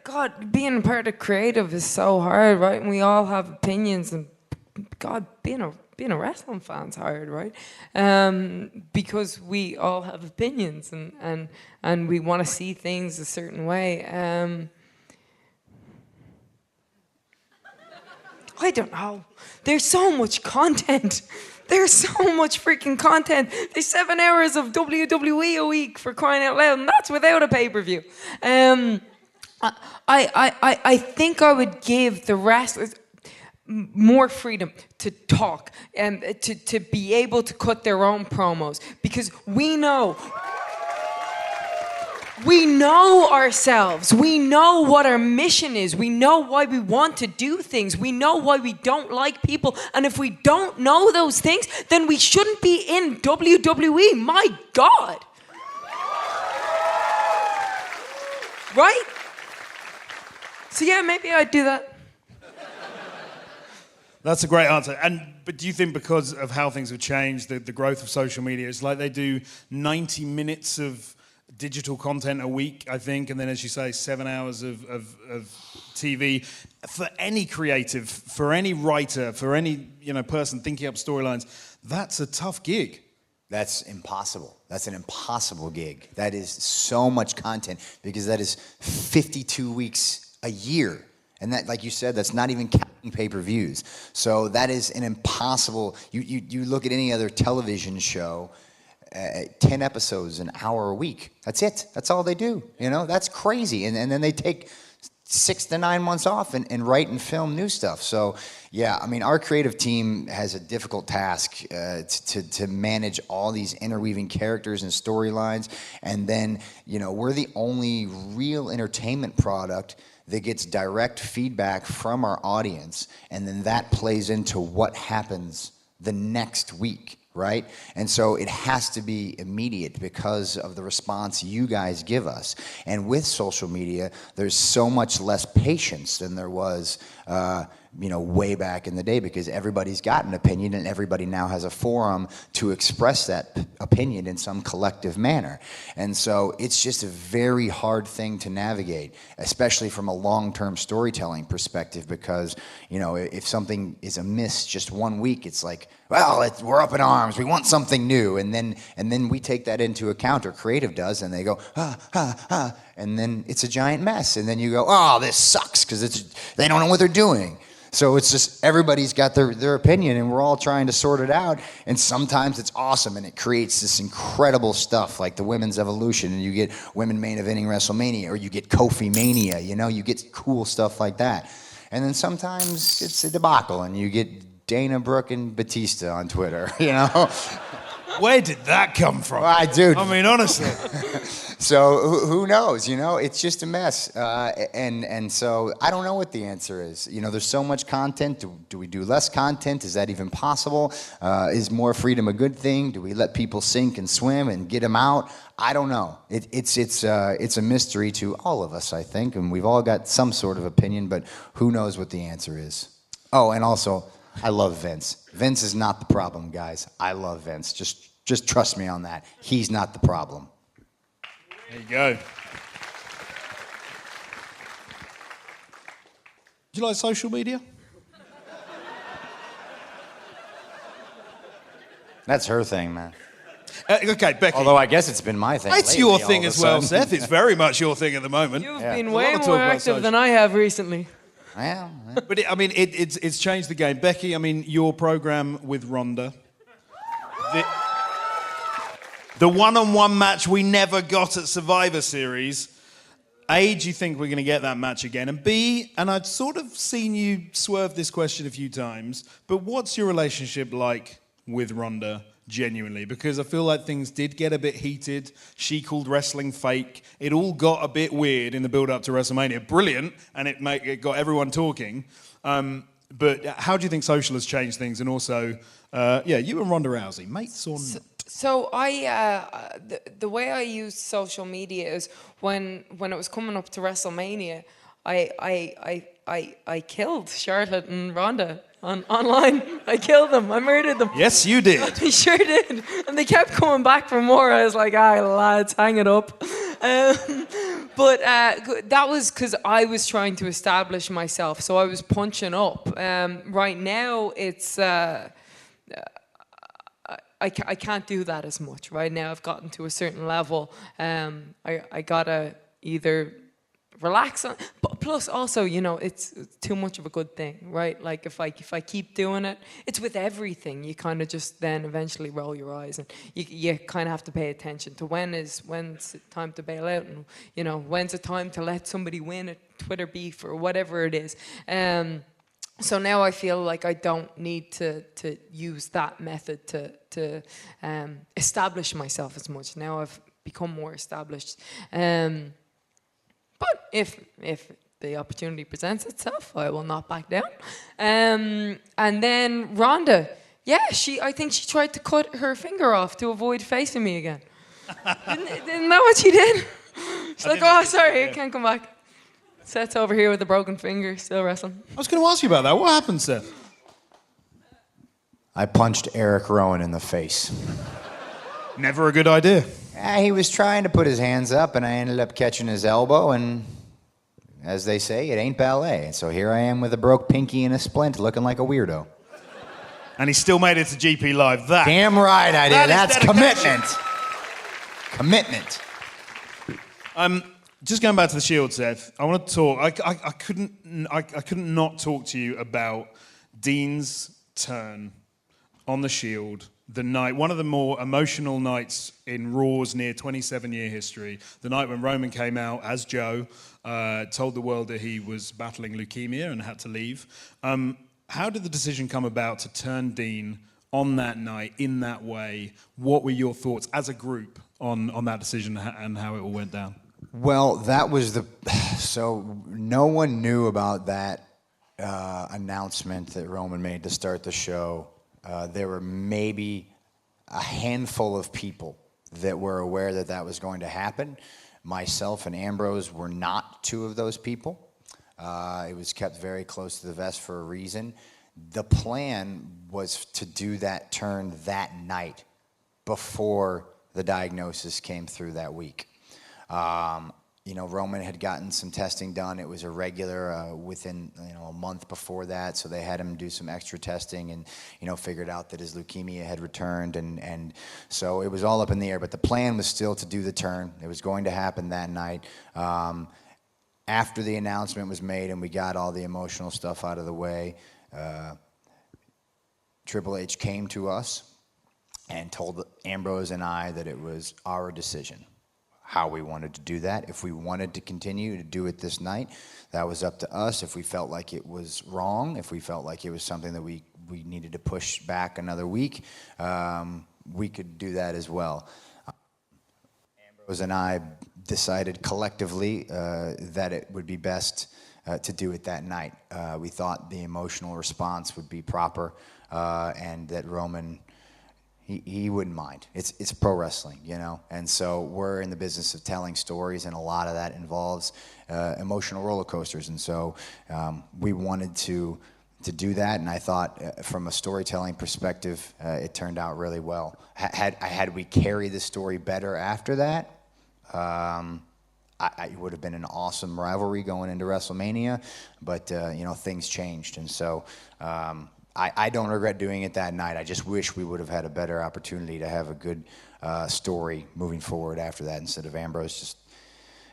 God, being part of creative is so hard, right? And we all have opinions, and God, being a wrestling fan's hard, right? Because we all have opinions, and we want to see things a certain way. I don't know. There's so much content. There's so much freaking content. There's 7 hours of WWE a week, for crying out loud, and that's without a pay-per-view. I think I would give the wrestlers more freedom to talk and to be able to cut their own promos, because we know ourselves. We know what our mission is. We know why we want to do things. We know why we don't like people. And if we don't know those things, then we shouldn't be in WWE. My God. Right? So yeah, maybe I'd do that. That's a great answer. But do you think because of how things have changed, the growth of social media, it's like they do 90 minutes of digital content a week, I think, and then, as you say, 7 hours of TV. For any creative, for any writer, for any person thinking up storylines, that's a tough gig. That's impossible. That's an impossible gig. That is so much content, because that is 52 weeks a year. And that, like you said, that's not even counting pay-per-views. So that is an impossible. You look at any other television show, 10 episodes, an hour a week. That's it. That's all they do. That's crazy. And then they take 6 to 9 months off and write and film new stuff. So, yeah, I mean, our creative team has a difficult task to manage all these interweaving characters and storylines. And then, we're the only real entertainment product that gets direct feedback from our audience, and then that plays into what happens the next week. Right? And so it has to be immediate because of the response you guys give us. And with social media, there's so much less patience than there was, way back in the day, because everybody's got an opinion and everybody now has a forum to express that opinion in some collective manner. And so it's just a very hard thing to navigate, especially from a long-term storytelling perspective, because, if something is amiss just 1 week, it's like, well, we're up in arms. We want something new, and then we take that into account, or creative does, and they go, and then it's a giant mess, and then you go, oh, this sucks, because they don't know what they're doing. So it's just everybody's got their opinion, and we're all trying to sort it out. And sometimes it's awesome, and it creates this incredible stuff like the women's evolution, and you get women main eventing WrestleMania, or you get Kofi Mania. You get cool stuff like that. And then sometimes it's a debacle, and you get Dana Brooke and Batista on Twitter. Where did that come from? Dude. I mean, honestly. So who knows? You know, it's just a mess, and so I don't know what the answer is. You know, there's so much content. Do we do less content? Is that even possible? Is more freedom a good thing? Do we let people sink and swim and get them out? I don't know. It's a mystery to all of us, I think, and we've all got some sort of opinion, but who knows what the answer is? Oh, and also, I love Vince. Vince is not the problem, guys. I love Vince. Just trust me on that. He's not the problem. There you go. Do you like social media? That's her thing, man. Okay, Becky. Although I guess it's been my thing. It's lately, your all thing of a as well, sudden. Seth. It's very much your thing at the moment. You've Yeah. been A lot way of talk more about active social. than I have recently. Yeah. But it's changed the game. Becky, I mean, your program with Ronda. The one-on-one match we never got at Survivor Series. A, do you think we're going to get that match again? And B, and I've sort of seen you swerve this question a few times, but what's your relationship like with Ronda, genuinely? Because I feel like things did get a bit heated. She called wrestling fake. It all got a bit weird in the build-up to WrestleMania. Brilliant, and it got everyone talking. But how do you think social has changed things? And also, you and Ronda Rousey, mates or not? So the way I use social media is when it was coming up to WrestleMania, I killed Charlotte and Ronda online. I killed them. I murdered them. Yes, you did. I sure did. And they kept coming back for more. I was like, lads, hang it up. But that was because I was trying to establish myself. So I was punching up. Right now, it's... I can't do that as much. Right now, I've gotten to a certain level. I gotta either relax on, but plus also, you know, it's too much of a good thing, right? Like if I keep doing it, it's with everything. You kind of just then eventually roll your eyes, and you kind of have to pay attention to when's it time to bail out, and you know, when's it time to let somebody win a Twitter beef or whatever it is. So now I feel like I don't need to use that method to establish myself as much. Now I've become more established. But if the opportunity presents itself, I will not back down. And then Ronda, I think she tried to cut her finger off to avoid facing me again. Isn't that what she did? She's like, oh, sorry, I can't come back. Seth's over here with a broken finger, still wrestling. I was going to ask you about that. What happened, Seth? I punched Eric Rowan in the face. Never a good idea. He was trying to put his hands up, and I ended up catching his elbow, and as they say, it ain't ballet. And so here I am with a broke pinky and a splint, looking like a weirdo. And he still made it to GP Live. Damn right I did. That's dedication. Commitment. Just going back to the Shield, Seth, I want to talk. I couldn't not talk to you about Dean's turn on the Shield, the night, one of the more emotional nights in Raw's near 27-year history. The night when Roman came out as Joe, told the world that he was battling leukemia and had to leave. How did the decision come about to turn Dean on that night in that way? What were your thoughts as a group on that decision and how it all went down? Well, that was so no one knew about that announcement that Roman made to start the show. There were maybe a handful of people that were aware that that was going to happen. Myself and Ambrose were not two of those people. It was kept very close to the vest for a reason. The plan was to do that turn that night before the diagnosis came through that week. Roman had gotten some testing done. It was irregular within, a month before that. So they had him do some extra testing and, figured out that his leukemia had returned. And so it was all up in the air. But the plan was still to do the turn. It was going to happen that night. After the announcement was made and we got all the emotional stuff out of the way, Triple H came to us and told Ambrose and I that it was our decision how we wanted to do that. If we wanted to continue to do it this night, that was up to us. If we felt like it was wrong, if we felt like it was something that we needed to push back another week, we could do that as well. Ambrose and I decided collectively that it would be best to do it that night. We thought the emotional response would be proper, and that Roman, he wouldn't mind. It's pro wrestling, you know? And so we're in the business of telling stories, and a lot of that involves emotional roller coasters. And so we wanted to do that, and I thought from a storytelling perspective, it turned out really well. Had we carried the story better after that, it would have been an awesome rivalry going into WrestleMania, but you know, things changed, and so I don't regret doing it that night. I just wish we would have had a better opportunity to have a good story moving forward after that, instead of Ambrose just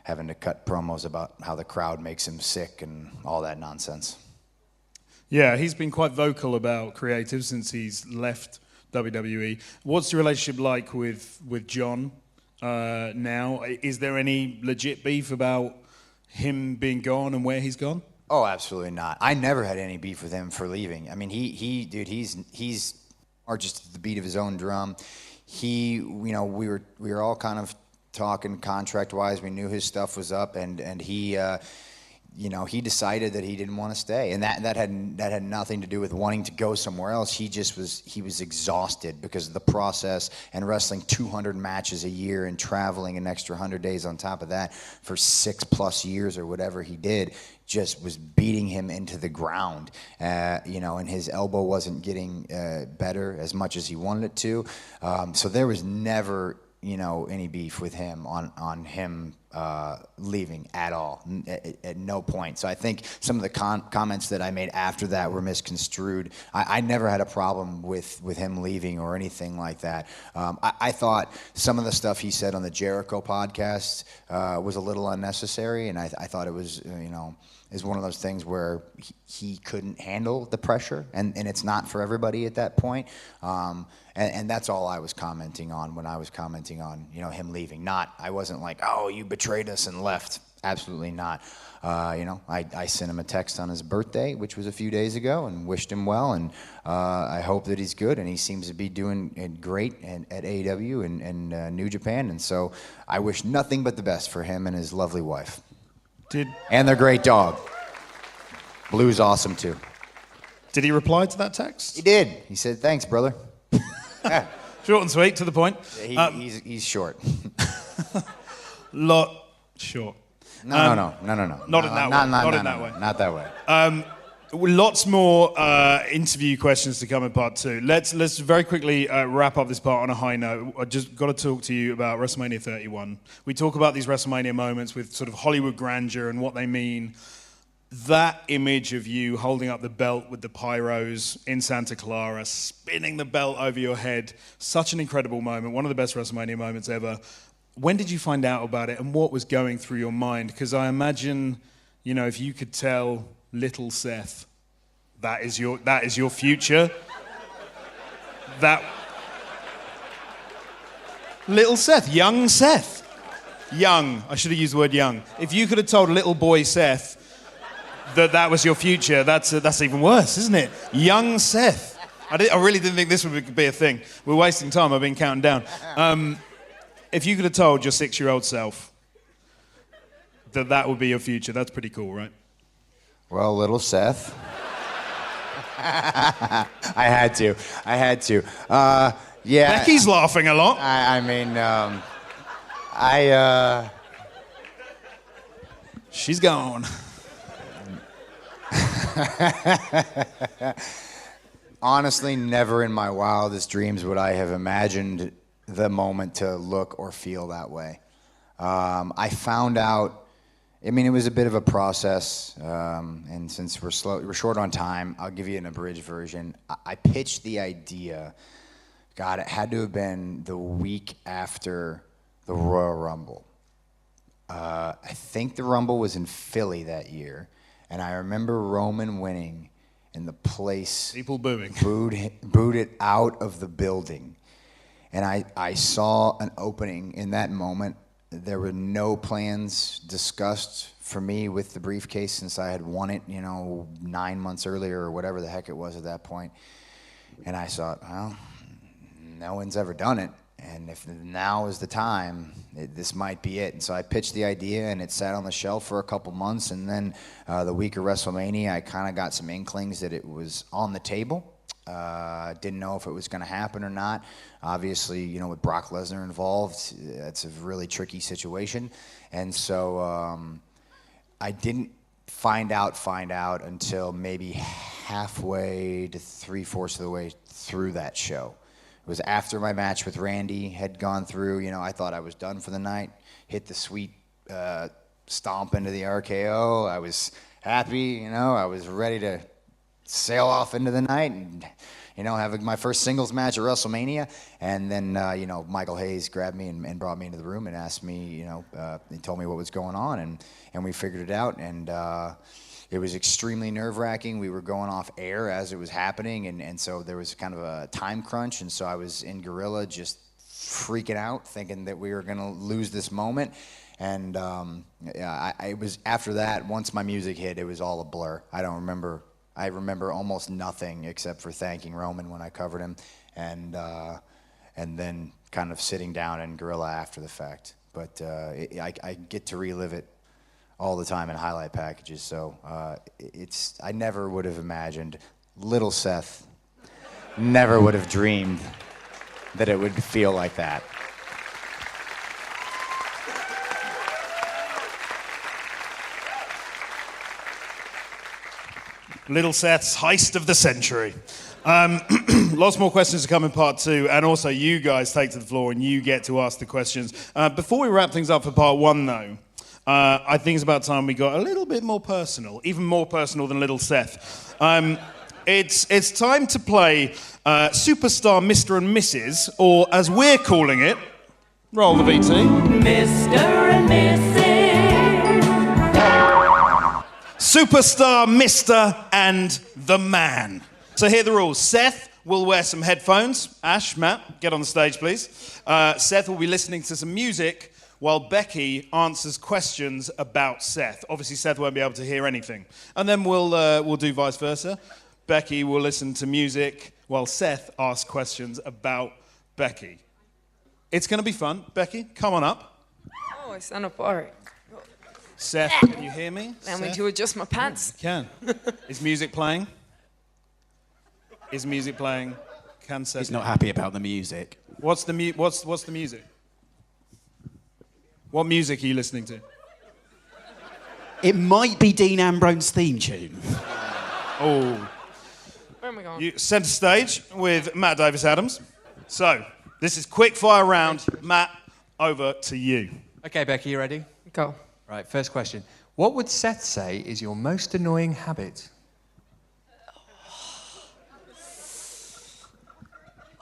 having to cut promos about how the crowd makes him sick and all that nonsense. Yeah, he's been quite vocal about creative since he's left WWE. What's the relationship like with John now? Is there any legit beef about him being gone and where he's gone? Oh, absolutely not. I never had any beef with him for leaving. I mean, he's or just at the beat of his own drum. We were all kind of talking contract-wise. We knew his stuff was up, and he, he decided that he didn't want to stay, and that had nothing to do with wanting to go somewhere else. He was exhausted because of the process and wrestling 200 matches a year and traveling an extra 100 days on top of that for 6+ years or whatever he did. Just was beating him into the ground, and his elbow wasn't getting better as much as he wanted it to. So there was never, any beef with him on him leaving at all, at no point. So I think some of the comments that I made after that were misconstrued. I never had a problem with him leaving or anything like that. I thought some of the stuff he said on the Jericho podcast was a little unnecessary, and I thought it was, is one of those things where he couldn't handle the pressure, and it's not for everybody at that point. And that's all I was commenting on when I was commenting on, him leaving. I wasn't like, oh, you betrayed us and left. Absolutely not. I sent him a text on his birthday, which was a few days ago, and wished him well, and I hope that he's good, and he seems to be doing great at AEW and New Japan, and so I wish nothing but the best for him and his lovely wife. And their great dog. Blue's awesome too. Did he reply to that text? He did. He said, thanks, brother. Yeah. Short and sweet, to the point. He's short. Short. No. Not in that way. Not that way. Lots more interview questions to come in part 2. Let's very quickly wrap up this part on a high note. I just got to talk to you about WrestleMania 31. We talk about these WrestleMania moments with sort of Hollywood grandeur and what they mean. That image of you holding up the belt with the pyros in Santa Clara, spinning the belt over your head, such an incredible moment, one of the best WrestleMania moments ever. When did you find out about it, and what was going through your mind? Because I imagine, if you could tell little Seth, that is your future. Little Seth, young Seth. Young, I should have used the word young. If you could have told little boy Seth that was your future, that's even worse, isn't it? Young Seth. I really didn't think this would be a thing. We're wasting time, I've been counting down. If you could have told your 6-year-old self that would be your future, that's pretty cool, right? Well, little Seth. I had to. Yeah. Becky's laughing a lot. She's gone. Honestly, never in my wildest dreams would I have imagined the moment to look or feel that way. I found out, it was a bit of a process, and since we're short on time, I'll give you an abridged version. I pitched the idea, God, it had to have been the week after the Royal Rumble. I think the Rumble was in Philly that year, and I remember Roman winning, and the place... People booing. Booed it out of the building. And I saw an opening in that moment. There were no plans discussed for me with the briefcase since I had won it, 9 months earlier or whatever the heck it was at that point. And I thought, well, no one's ever done it. And if now is the time, this might be it. And so I pitched the idea, and it sat on the shelf for a couple months. And then the week of WrestleMania, I kind of got some inklings that it was on the table. Didn't know if it was going to happen or not. Obviously, you know, with Brock Lesnar involved, it's a really tricky situation. And so I didn't find out until maybe halfway to 3/4 of the way through that show. It was after my match with Randy had gone through. You know, I thought I was done for the night. Hit the sweet stomp into the RKO. I was happy, you know. I was ready to sail off into the night and, you know, have my first singles match at WrestleMania. And then, you know, Michael Hayes grabbed me and brought me into the room and asked me, you know, he told me what was going on, and we figured it out. And it was extremely nerve-wracking. We were going off air as it was happening, and so there was kind of a time crunch, and so I was in Gorilla just freaking out, thinking that we were going to lose this moment. And it was after that, once my music hit, it was all a blur. I remember almost nothing except for thanking Roman when I covered him, and then kind of sitting down in Gorilla after the fact. But I get to relive it all the time in highlight packages, so I never would have imagined, little Seth never would have dreamed that it would feel like that. Little Seth's heist of the century. Lots more questions to come in part 2, and also you guys take to the floor and you get to ask the questions. Before we wrap things up for part 1, though, I think it's about time we got a little bit more personal, even more personal than Little Seth. It's time to play Superstar Mr. and Mrs., or as we're calling it, roll the VT. Mr. and Mrs. Superstar Mr. and the Man. So here are the rules. Seth will wear some headphones. Ash, Matt, get on the stage, please. Seth will be listening to some music while Becky answers questions about Seth. Obviously, Seth won't be able to hear anything. And then we'll do vice versa. Becky will listen to music while Seth asks questions about Becky. It's going to be fun. Becky, come on up. Oh, I stand up. All right. Seth, can you hear me? Allow me to adjust my pants. You can. Is music playing? Is music playing? Can Seth? He's not happy about the music. What's the music? What music are you listening to? It might be Dean Ambrose's theme tune. Oh. Where am I going? You centre stage with Matt Davis Adams. So, this is quick fire round. Matt, over to you. Okay, Becky, you ready? Go. Right, first question. What would Seth say is your most annoying habit?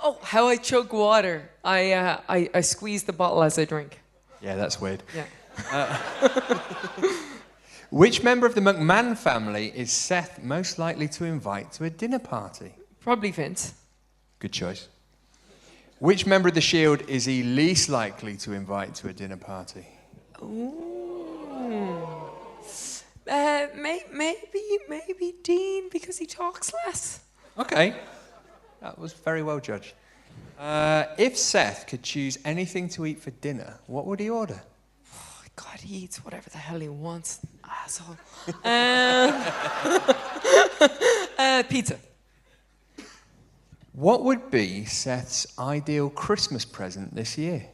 Oh, how I chug water. I squeeze the bottle as I drink. Yeah, that's weird. Yeah. Which member of the McMahon family is Seth most likely to invite to a dinner party? Probably Vince. Good choice. Which member of the Shield is he least likely to invite to a dinner party? Ooh. Maybe Dean, because he talks less. Okay. That was very well judged. If Seth could choose anything to eat for dinner, what would he order? Oh, God, he eats whatever the hell he wants. Asshole. Pizza. What would be Seth's ideal Christmas present this year?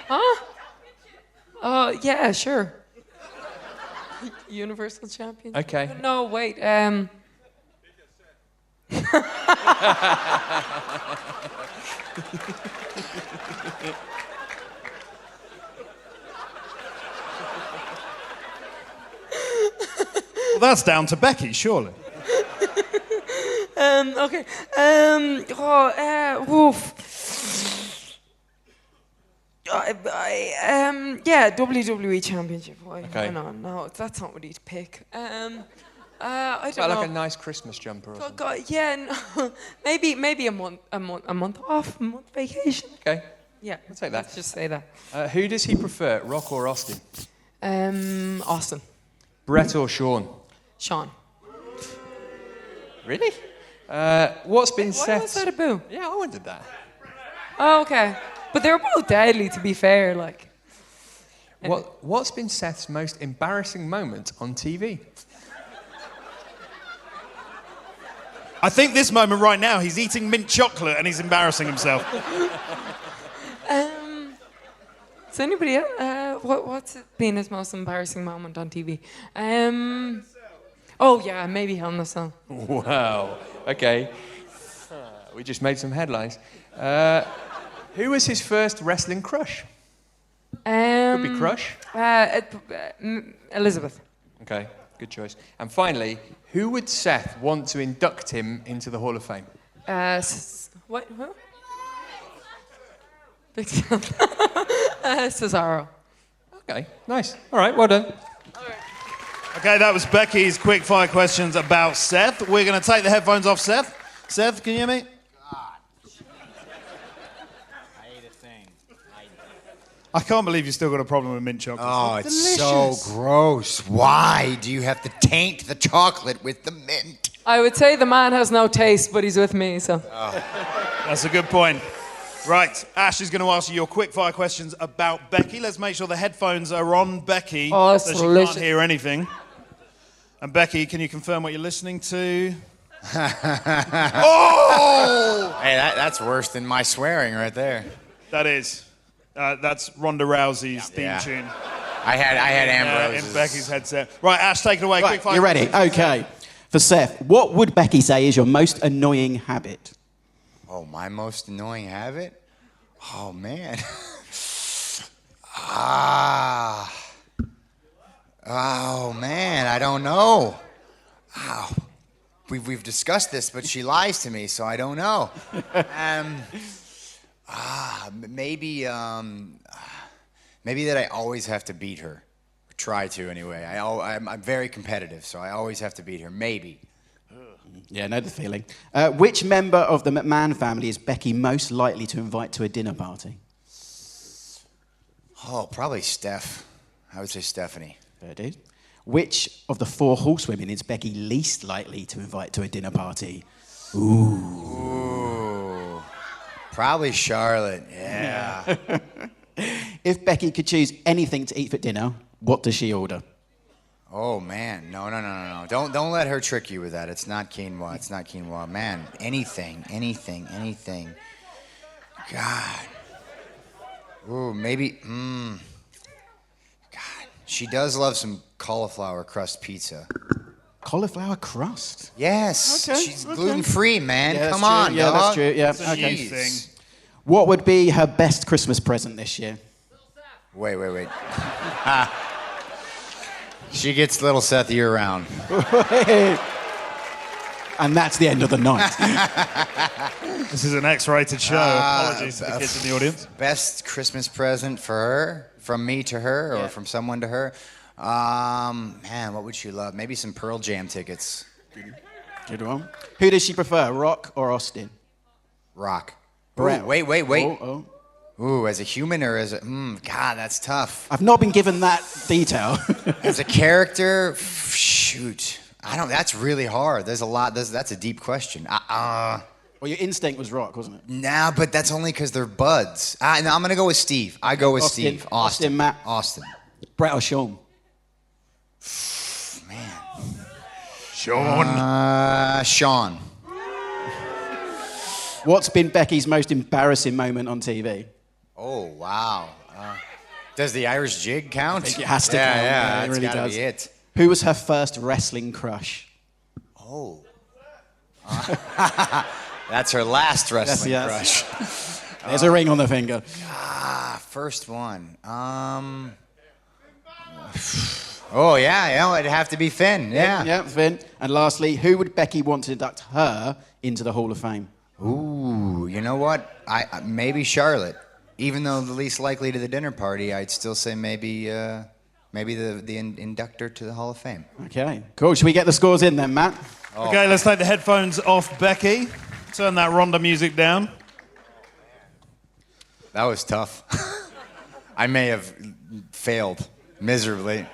Huh? Yeah, sure. Universal champion. Okay. No, wait. Well, that's down to Becky, surely. Okay. Woof. Yeah, WWE Championship. Okay. No, that's not what he'd pick. I don't About know. like a nice Christmas jumper or something. God, yeah, no. maybe a month off, a month vacation. Okay. Yeah, I'll take that. Let's just say that. Who does he prefer, Rock or Austin? Austin. Brett or Sean? Sean. Really? What's been Why Seth's... was that a boo? Yeah, I wondered that. Oh, okay. But they're both deadly, to be fair. Like. What's been Seth's most embarrassing moment on TV? I think this moment right now, he's eating mint chocolate and he's embarrassing himself. Is anybody else? What's been his most embarrassing moment on TV? Oh yeah, maybe Hell in a Cell. Wow. Okay. We just made some headlines. Who was his first wrestling crush? Could be crush. Elizabeth. Okay, good choice. And finally, who would Seth want to induct him into the Hall of Fame? What? Who? Big Cesaro. Okay, nice. All right, well done. Okay, that was Becky's quick-fire questions about Seth. We're going to take the headphones off Seth. Seth, can you hear me? I can't believe you still got a problem with mint chocolate. Oh, it's delicious. so gross. Why do you have to taint the chocolate with the mint? I would say the man has no taste, but he's with me, so. That's a good point. Right, Ash is going to ask you your quick-fire questions about Becky. Let's make sure the headphones are on Becky Oh, that's so she delicious. can't hear anything. And Becky, can you confirm what you're listening to? Oh! Hey, that's worse than my swearing right there. That is. That's Ronda Rousey's theme tune. I had Ambrose in Becky's headset. Right, Ash, take it away. Right, Quick-fire you ready? questions. Okay. For Seth, what would Becky say is your most annoying habit? Oh, my most annoying habit? Oh, man. Oh, man, I don't know. Wow. We've discussed this, but she lies to me, so I don't know. Maybe that I always have to beat her. Try to, anyway. I'm very competitive, so I always have to beat her. Maybe. Yeah, know the feeling. Which member of the McMahon family is Becky most likely to invite to a dinner party? Oh, probably Steph. I would say Stephanie. Fair dude. Which of the 4 horsewomen is Becky least likely to invite to a dinner party? Ooh. Probably Charlotte. Yeah. If Becky could choose anything to eat for dinner, what does she order? Oh, man. No. Don't let her trick you with that. It's not quinoa. It's not quinoa. Man, anything. God. Ooh, maybe, God. She does love some cauliflower crust pizza. Cauliflower crust? Yes. Okay, She's gluten-free, man. Yeah, Come that's on, true. Yeah, dog. that's true. Yeah, It's a okay. new thing. What would be her best Christmas present this year? Wait. She gets little Seth year-round. And that's the end of the night. This is an X-rated show. Apologies to the kids in the audience. Best Christmas present for her, from me to her, or from someone to her. Man, what would she love? Maybe some Pearl Jam tickets. Good one. Who does she prefer, Rock or Austin? Rock. Brett. Ooh, wait. Oh. Ooh, as a human or as a... God, that's tough. I've not been given that detail. As a character, shoot. That's really hard. There's a lot. That's a deep question. Well, your instinct was Rock, wasn't it? Nah, but that's only because they're buds. No, I'm going to go with Steve. I go with Austin. Steve. Austin, Matt. Austin. Brett or Sean? Man. Sean. Sean. What's been Becky's most embarrassing moment on TV? Oh, wow. Does the Irish jig count? I think it has to count. Yeah, It it's really gotta does. be it. Who was her first wrestling crush? Oh. That's her last wrestling Yes. crush. There's a ring on the finger. First one. Oh, yeah, it'd have to be Finn. Yeah. Yeah, Finn. And lastly, who would Becky want to induct her into the Hall of Fame? Ooh, you know what? Maybe Charlotte. Even though the least likely to the dinner party, I'd still say maybe the inductor to the Hall of Fame. Okay, cool. Should we get the scores in then, Matt? Oh. Okay, let's take the headphones off Becky. Turn that Ronda music down. That was tough. I may have failed miserably.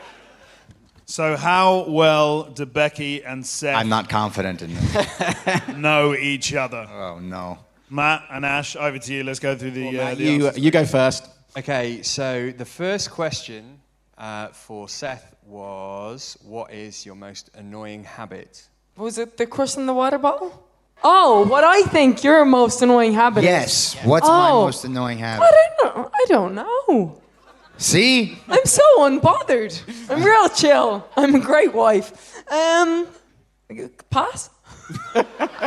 So how well do Becky and Seth I'm not confident in this. know each other? Oh, no. Matt and Ash, over to you. Let's go through the answers. You go first. Okay, so the first question for Seth was, what is your most annoying habit? Was it the crush in the water bottle? Oh, what I think your most annoying habit is. Yes. What's my most annoying habit? I don't know. See? I'm so unbothered. I'm real chill. I'm a great wife. Pass?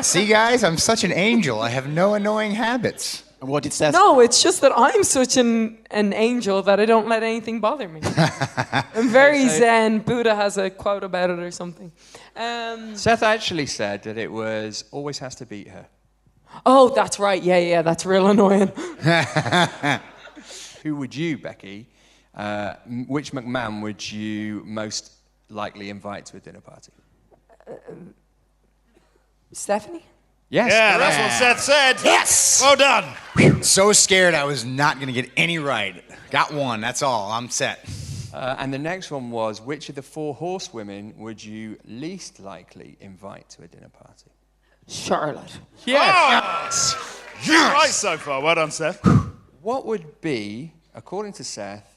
See, guys? I'm such an angel. I have no annoying habits. And what did Seth? No, it's just that I'm such an angel that I don't let anything bother me. I'm very zen. Buddha has a quote about it or something. Seth actually said that it was always has to beat her. Oh, that's right. Yeah, that's real annoying. Who would you, Becky, which McMahon would you most likely invite to a dinner party? Stephanie? Yes. Yeah, that's what Seth said. Yes! Well done. So scared I was not going to get any right. Got one, that's all. I'm set. And the next one was, which of the 4 horsewomen would you least likely invite to a dinner party? Charlotte. Yes. Yes. Right so far. Well done, Seth. What would be, according to Seth,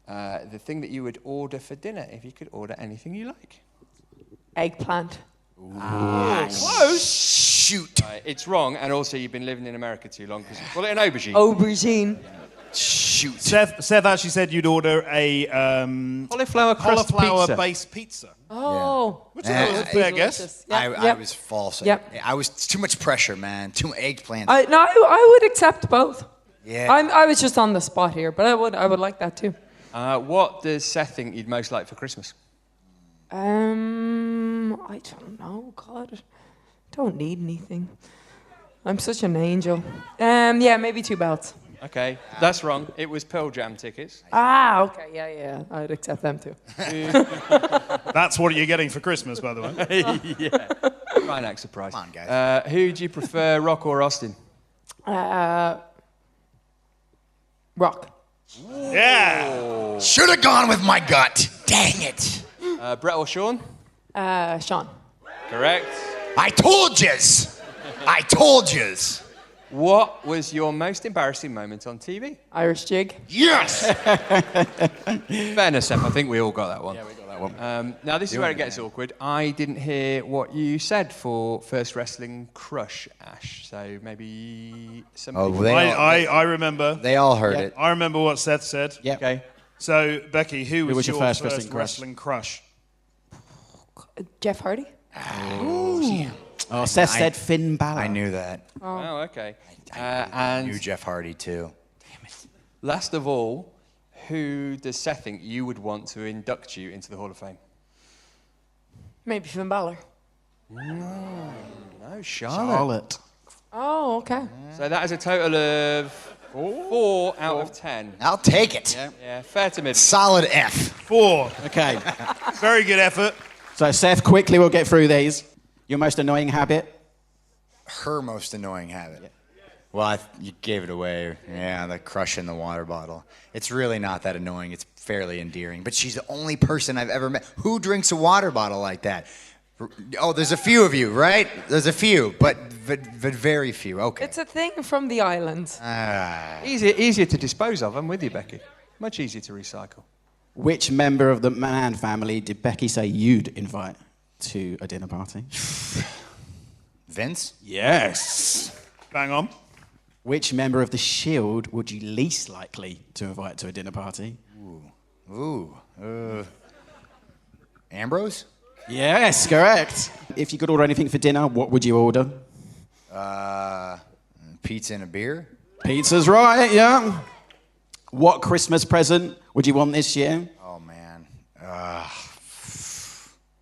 the thing that you would order for dinner if you could order anything you like? Eggplant. Close. Shoot. It's wrong, and also you've been living in America too long because you call it an aubergine. Aubergine. Shoot. Seth actually said you'd order a cauliflower crust cauliflower-based pizza. Oh. Which is a fair guess. I was false. Yep. I was too much pressure, man. Too much eggplant. I would accept both. Yeah. I was just on the spot here, but I would like that too. What does Seth think you'd most like for Christmas? I don't know. God, don't need anything. I'm such an angel. Yeah, maybe 2 belts. Okay, that's wrong. It was Pearl Jam tickets. Ah, okay, yeah. I'd accept them too. That's what you're getting for Christmas, by the way. Yeah. Try and act surprised. Come on, guys. Who do you prefer, Rock or Austin? Rock. Yeah. Should have gone with my gut. Dang it. Brett or Sean? Sean. Correct. I told yous. I told yous. What was your most embarrassing moment on TV? Irish jig. Yes. Fairness, Seth, I think we all got that one. Yeah, we got that one. Now, this is where it gets awkward. I didn't hear what you said for First Wrestling Crush, Ash. So maybe somebody... Oh, I remember. They all heard it. I remember what Seth said. Yeah. Okay. So, Becky, who was your first wrestling crush? Jeff Hardy. Oh, Seth said Finn Balor. I knew that. Oh, okay. I And knew Jeff Hardy, too. last of all, who does Seth think you would want to induct you into the Hall of Fame? Maybe Finn Balor. No, Charlotte. Charlotte. Oh, okay. So that is a total of 4 out of 10. I'll take it. Yeah, fair to mid. Solid F. 4. Okay. Very good effort. So, Seth, quickly we'll get through these. Your most annoying habit? Her most annoying habit. Yeah. Well, you gave it away. Yeah, the crush in the water bottle. It's really not that annoying. It's fairly endearing. But she's the only person I've ever met. Who drinks a water bottle like that? Oh, there's a few of you, right? There's a few, but very few. Okay. It's a thing from the islands. Easier to dispose of. I'm with you, Becky. Much easier to recycle. Which member of the McMahon family did Becky say you'd invite to a dinner party? Vince? Yes. Bang on. Which member of the Shield would you least likely to invite to a dinner party? Ambrose? Yes, correct. If you could order anything for dinner, what would you order? Pizza and a beer? Pizza's right, yeah. What Christmas present would you want this year? Oh, man. I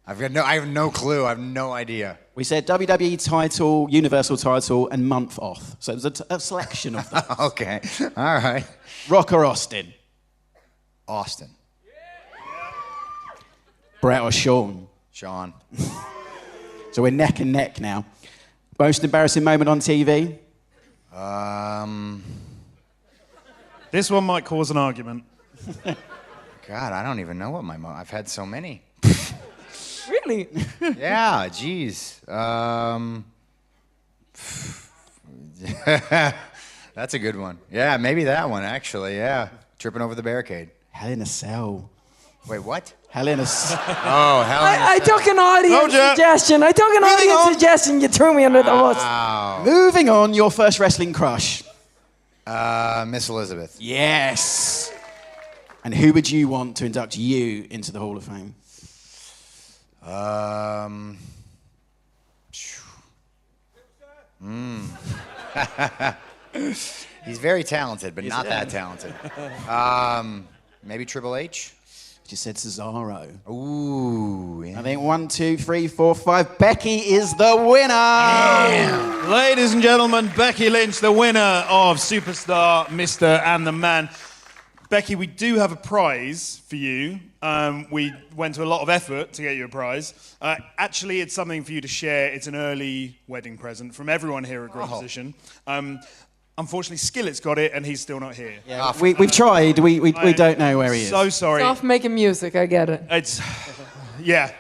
have no clue. I have no idea. We said WWE title, Universal title, and month off. So it was a selection of them. Okay. All right. Rock or Austin? Austin. Brett or Sean? Sean. So we're neck and neck now. Most embarrassing moment on TV? This one might cause an argument. God, I don't even know what I've had so many. Really? Yeah, geez. That's a good one. Yeah, maybe that one, actually, yeah. Tripping over the barricade. Hell in a Cell. Wait, what? Hell in a Cell. Oh, Hell in a Cell. I took an audience suggestion. Suggestion. You threw me under the bus. Wow. Moving on, your first wrestling crush. Miss Elizabeth. Yes. And who would you want to induct you into the Hall of Fame? He's very talented, but not that talented. Maybe Triple H? Just said Cesaro. Ooh. Yeah. I think 1, 2, 3, 4, 5. Becky is the winner. Damn. Ladies and gentlemen, Becky Lynch, the winner of Superstar, Mr. and the Man. Becky, we do have a prize for you. We went to a lot of effort to get you a prize. Actually, it's something for you to share. It's an early wedding present from everyone here at Grub Position. Unfortunately, Skillet's got it, and he's still not here. Yeah, we've tried. We don't know where he is. So sorry. It's off making music. I get it. It's, yeah.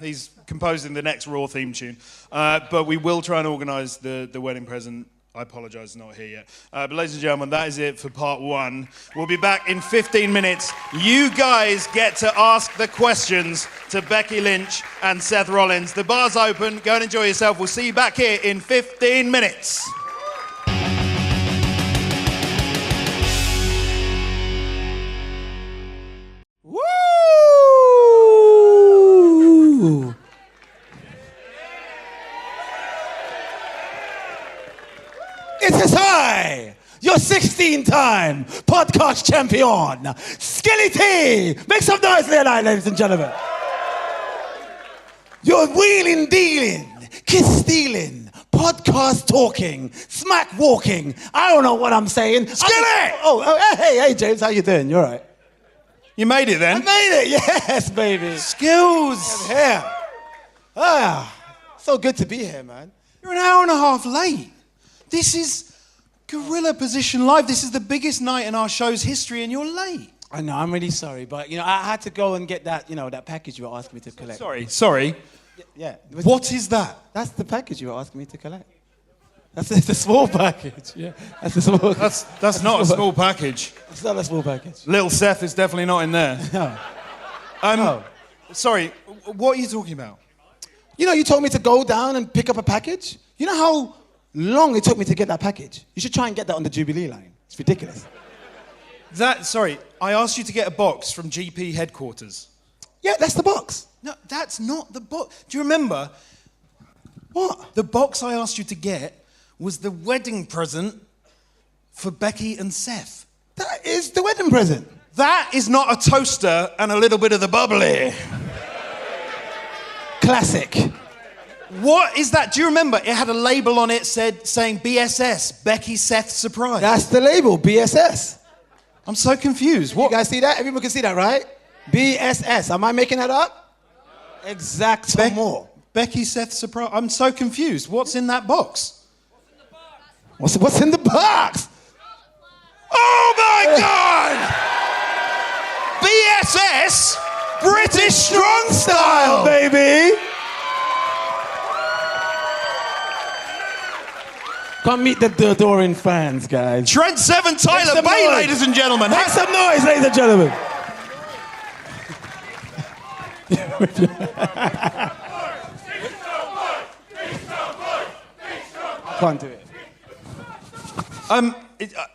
He's composing the next Raw theme tune. But we will try and organise the wedding present. I apologise, it's not here yet. But ladies and gentlemen, that is it for part 1. We'll be back in 15 minutes. You guys get to ask the questions to Becky Lynch and Seth Rollins. The bar's open. Go and enjoy yourself. We'll see you back here in 15 minutes. Woo! It is I, your 16-time podcast champion, Skilly T. Make some noise there, ladies and gentlemen. Your wheeling, dealing, kiss stealing, podcast talking, smack walking. I don't know what I'm saying. Skilly! Hey, James, how you doing? You all right? You made it then? I made it, yes, baby. Skills! I'm here. So good to be here, man. You're an hour and a half late. This is Gorilla Position Live. This is the biggest night in our show's history, and you're late. I know, I'm really sorry, but, I had to go and get that, that package you were asking me to collect. Sorry. Yeah. What is that? That's the package you were asking me to collect. That's the small package. Yeah. That's the small. That's not a small package. It's not a small package. Little Seth is definitely not in there. No. No. Sorry. What are you talking about? You told me to go down and pick up a package. You know how long it took me to get that package? You should try and get that on the Jubilee line. It's ridiculous. Sorry. I asked you to get a box from GP headquarters. Yeah, that's the box. No, that's not the box. Do you remember? What? The box I asked you to get was the wedding present for Becky and Seth. That is the wedding present. That is not a toaster and a little bit of the bubbly. Classic. What is that? Do you remember? It had a label on it saying BSS, Becky Seth Surprise. That's the label, BSS. I'm so confused. What? You guys see that? Everyone can see that, right? BSS. Am I making that up? Exact more. Becky Seth Surprise. I'm so confused. What's in that box? What's in the box? Oh my God! BSS, British Strong Style, baby. Come meet the adoring fans, guys. Trent Seven, Tyler Bay, ladies and gentlemen. Make some noise, ladies and gentlemen. Can't do it.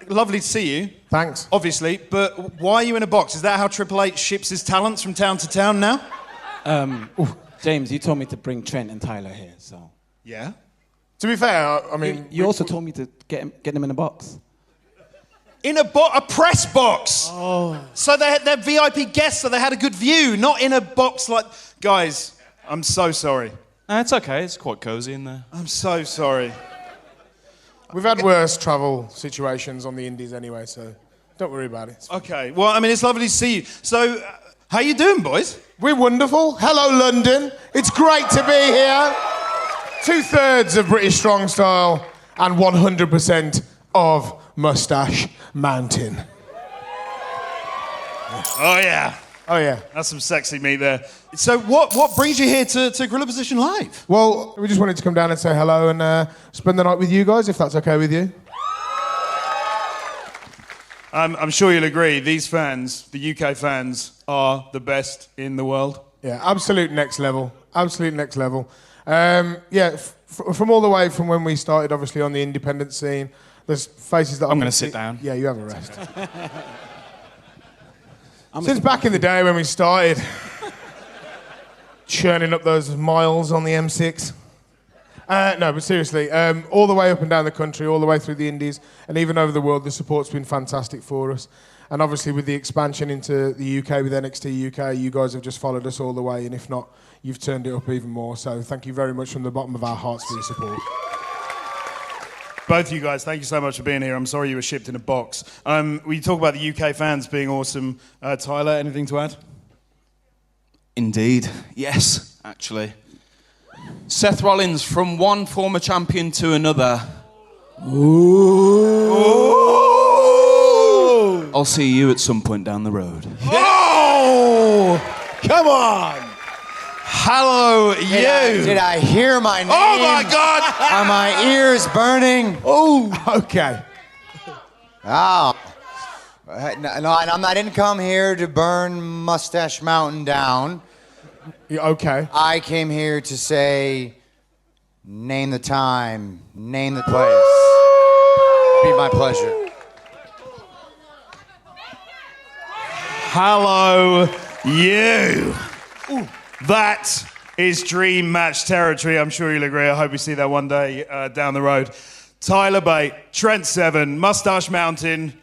Lovely to see you. Thanks. Obviously, but why are you in a box? Is that how Triple H ships his talents from town to town now? James, you told me to bring Trent and Tyler here, so. Yeah. To be fair, I mean... You also told me to get them in a box. In a press box. Oh. So they're VIP guests, so they had a good view, not in a box like... Guys, I'm so sorry. It's okay. It's quite cozy in there. I'm so sorry. We've had worse travel situations on the Indies anyway, so don't worry about it. Okay. Well, I mean, it's lovely to see you. So, how you doing, boys? We're wonderful. Hello, London. It's great to be here. 2/3 of British Strong Style and 100% of Mustache Mountain. Oh, yeah. Oh, yeah. That's some sexy meat there. So what brings you here to Gorilla Position Live? Well, we just wanted to come down and say hello and spend the night with you guys, if that's okay with you. I'm sure you'll agree, these fans, the UK fans, are the best in the world. Yeah, absolute next level. Absolute next level. From all the way from when we started, obviously, on the independent scene, there's faces that I'm going to sit down. Yeah, you have a rest. Since back in the day when we started churning up those miles on the M6. No, but seriously, all the way up and down the country, all the way through the Indies, and even over the world, the support's been fantastic for us. And obviously with the expansion into the UK with NXT UK, you guys have just followed us all the way, and if not, you've turned it up even more. So thank you very much from the bottom of our hearts for your support. Both of you guys, thank you so much for being here. I'm sorry you were shipped in a box. We talk about the UK fans being awesome. Tyler, anything to add? Indeed. Yes, actually. Seth Rollins, from one former champion to another. Ooh. I'll see you at some point down the road. Oh! Come on! Hello, you! Did I hear my name? Oh my God! Are my ears burning? Oh, okay. Oh. No, I didn't come here to burn Mustache Mountain down. Yeah, okay. I came here to say, name the time, name the place. Be my pleasure. Hello, you. Ooh. That is dream match territory. I'm sure you'll agree. I hope we see that one day down the road. Tyler Bate, Trent Seven, Mustache Mountain,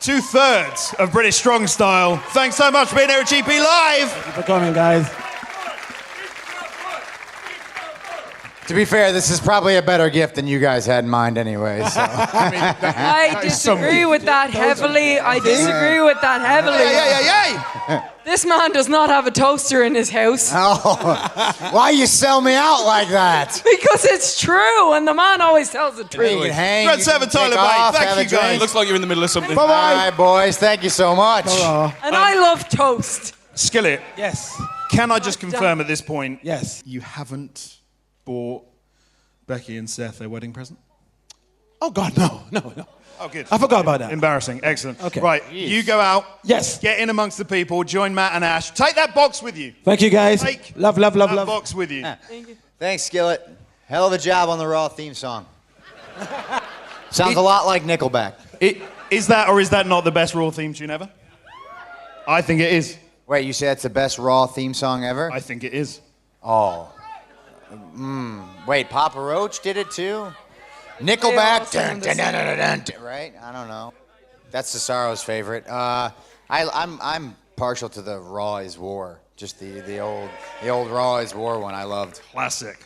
2/3 of British Strong Style. Thanks so much for being here at GP Live. Thank you for coming, guys. To be fair, this is probably a better gift than you guys had in mind anyway. So. I disagree with that heavily. I disagree with that heavily. This man does not have a toaster in his house. Oh, why you sell me out like that? Because it's true, and the man always tells the truth. You can hang, Trent Seven, Tyler Bate, thank you guys. Looks like you're in the middle of something. Bye-bye. All right, boys. Thank you so much. And I love toast. Skillet. Yes. Can I just confirm at this point? Yes. You haven't bought Becky and Seth their wedding present? Oh, God, no. Oh, good. I forgot about that. Embarrassing. Excellent. Okay. Right, you go out. Yes. Get in amongst the people. Join Matt and Ash. Take that box with you. Thank you, guys. Take love. that box with you. Thank you. Thanks, Skillet. Hell of a job on the Raw theme song. Sounds a lot like Nickelback. Is that or is that not the best Raw theme tune ever? I think it is. Wait, you said it's the best Raw theme song ever? I think it is. Oh. Wait, Papa Roach did it too? Nickelback? Dun, dun, dun, dun, dun, dun, right? I don't know. That's Cesaro's favorite. I'm partial to the Raw is War. Just the old Raw is War one I loved. Classic.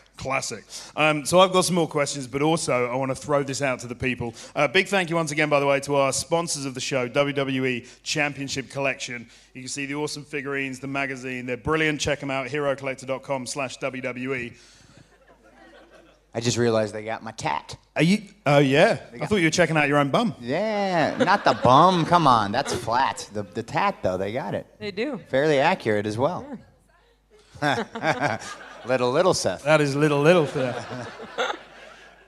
So I've got some more questions, but also I want to throw this out to the people. Big thank you once again, by the way, to our sponsors of the show, WWE Championship Collection. You can see the awesome figurines, the magazine. They're brilliant. Check them out, herocollector.com/WWE. I just realized they got my tat. Are you? Oh, yeah. I thought you were checking out your own bum. Yeah, not the bum. Come on, that's flat. The tat, though, they got it. They do. Fairly accurate as well. Little Seth. That is little Seth.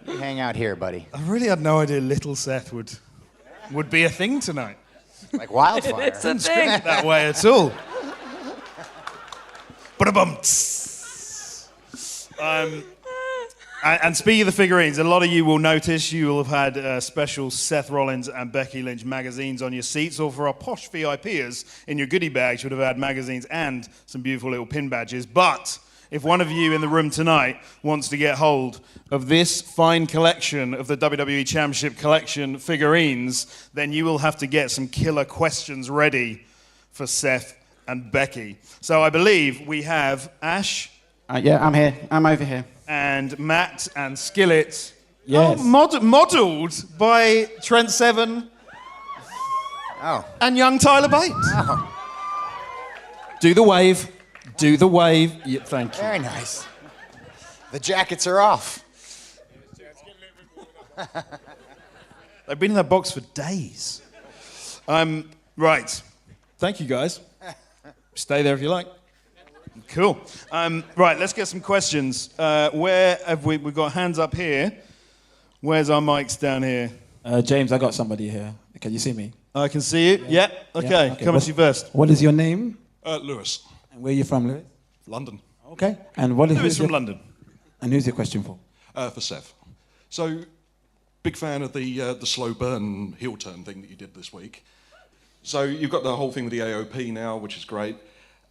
You hang out here, buddy. I really had no idea little Seth would be a thing tonight. Like wildfire. It's a thing. That way at all. Ba-da-bum. And speaking of the figurines, a lot of you will notice you will have had special Seth Rollins and Becky Lynch magazines on your seats, or for our posh VIPers in your goodie bags, you would have had magazines and some beautiful little pin badges. But if one of you in the room tonight wants to get hold of this fine collection of the WWE Championship Collection figurines, then you will have to get some killer questions ready for Seth and Becky. So I believe we have Ash. Yeah, I'm here. I'm over here. And Matt and Skillet. Yes. Modelled by Trent Seven. Oh. And young Tyler Bate. Oh. Do the wave. Yeah, thank you. Very nice. The jackets are off. They've been in that box for days. Right. Thank you, guys. Stay there if you like. Cool. Right, let's get some questions. Where have we've got hands up here. Where's our mics down here? James, I got somebody here. Can you see me? I can see you. Yeah. Okay. Coming to you first. What is your name? Lewis. And where are you from, Lewis? London. Okay. And what is Lewis from London. And who's your question for? For Seth. So, big fan of the slow burn heel turn thing that you did this week. So you've got the whole thing with the AOP now, which is great.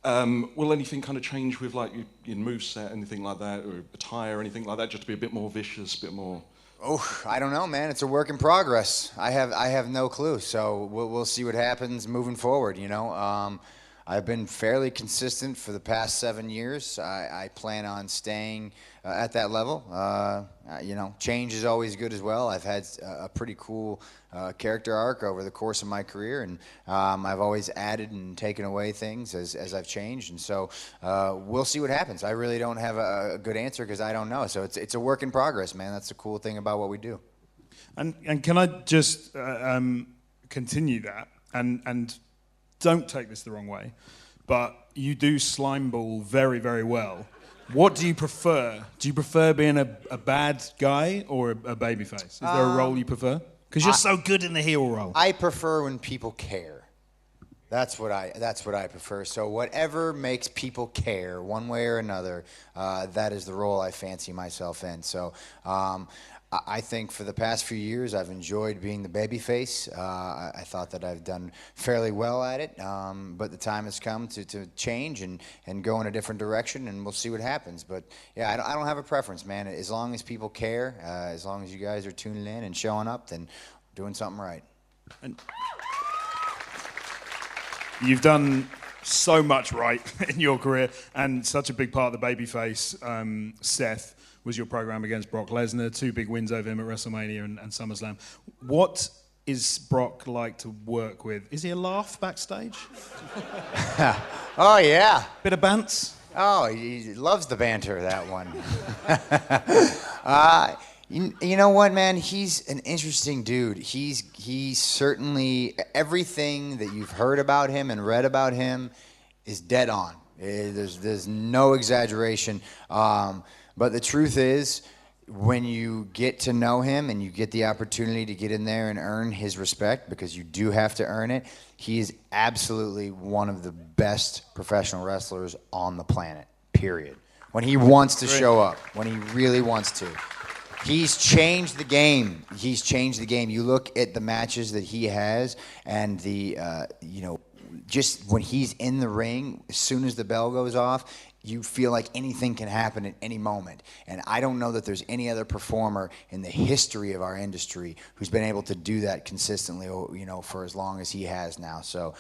Will anything kind of change with like your moveset, anything like that, or attire, anything like that, just to be a bit more vicious, a bit more? Oh, I don't know, man. It's a work in progress. I have no clue. So we'll see what happens moving forward. You know, I've been fairly consistent for the past 7 years. I plan on staying at that level. You know, change is always good as well. I've had a pretty cool character arc over the course of my career, and I've always added and taken away things as I've changed. And so we'll see what happens. I really don't have a good answer because I don't know. So it's a work in progress, man. That's the cool thing about what we do. And can I just continue that and don't take this the wrong way, but you do slime ball very, very well. What do you prefer? Do you prefer being a bad guy or a babyface? Is there a role you prefer? Because you're so good in the heel role. I prefer when people care. That's what I prefer. So whatever makes people care, one way or another, that is the role I fancy myself in. So I think for the past few years, I've enjoyed being the babyface. I thought that I've done fairly well at it, but the time has come to change and go in a different direction, and we'll see what happens. But yeah, I don't have a preference, man. As long as people care, as long as you guys are tuning in and showing up, then we're doing something right. And you've done so much right in your career, and such a big part of the babyface, Seth, was your program against Brock Lesnar, 2 big wins over him at WrestleMania and SummerSlam. What is Brock like to work with? Is he a laugh backstage? Oh, yeah. Bit of bants? Oh, he loves the banter, that one. You know what, man? He's an interesting dude. He's certainly, everything that you've heard about him and read about him is dead on. There's no exaggeration. But the truth is, when you get to know him and you get the opportunity to get in there and earn his respect, because you do have to earn it, he is absolutely one of the best professional wrestlers on the planet, period. When he wants to show up, when he really wants to. He's changed the game. He's changed the game. You look at the matches that he has and the, just when he's in the ring, as soon as the bell goes off, you feel like anything can happen at any moment. And I don't know that there's any other performer in the history of our industry who's been able to do that consistently, for as long as he has now. So,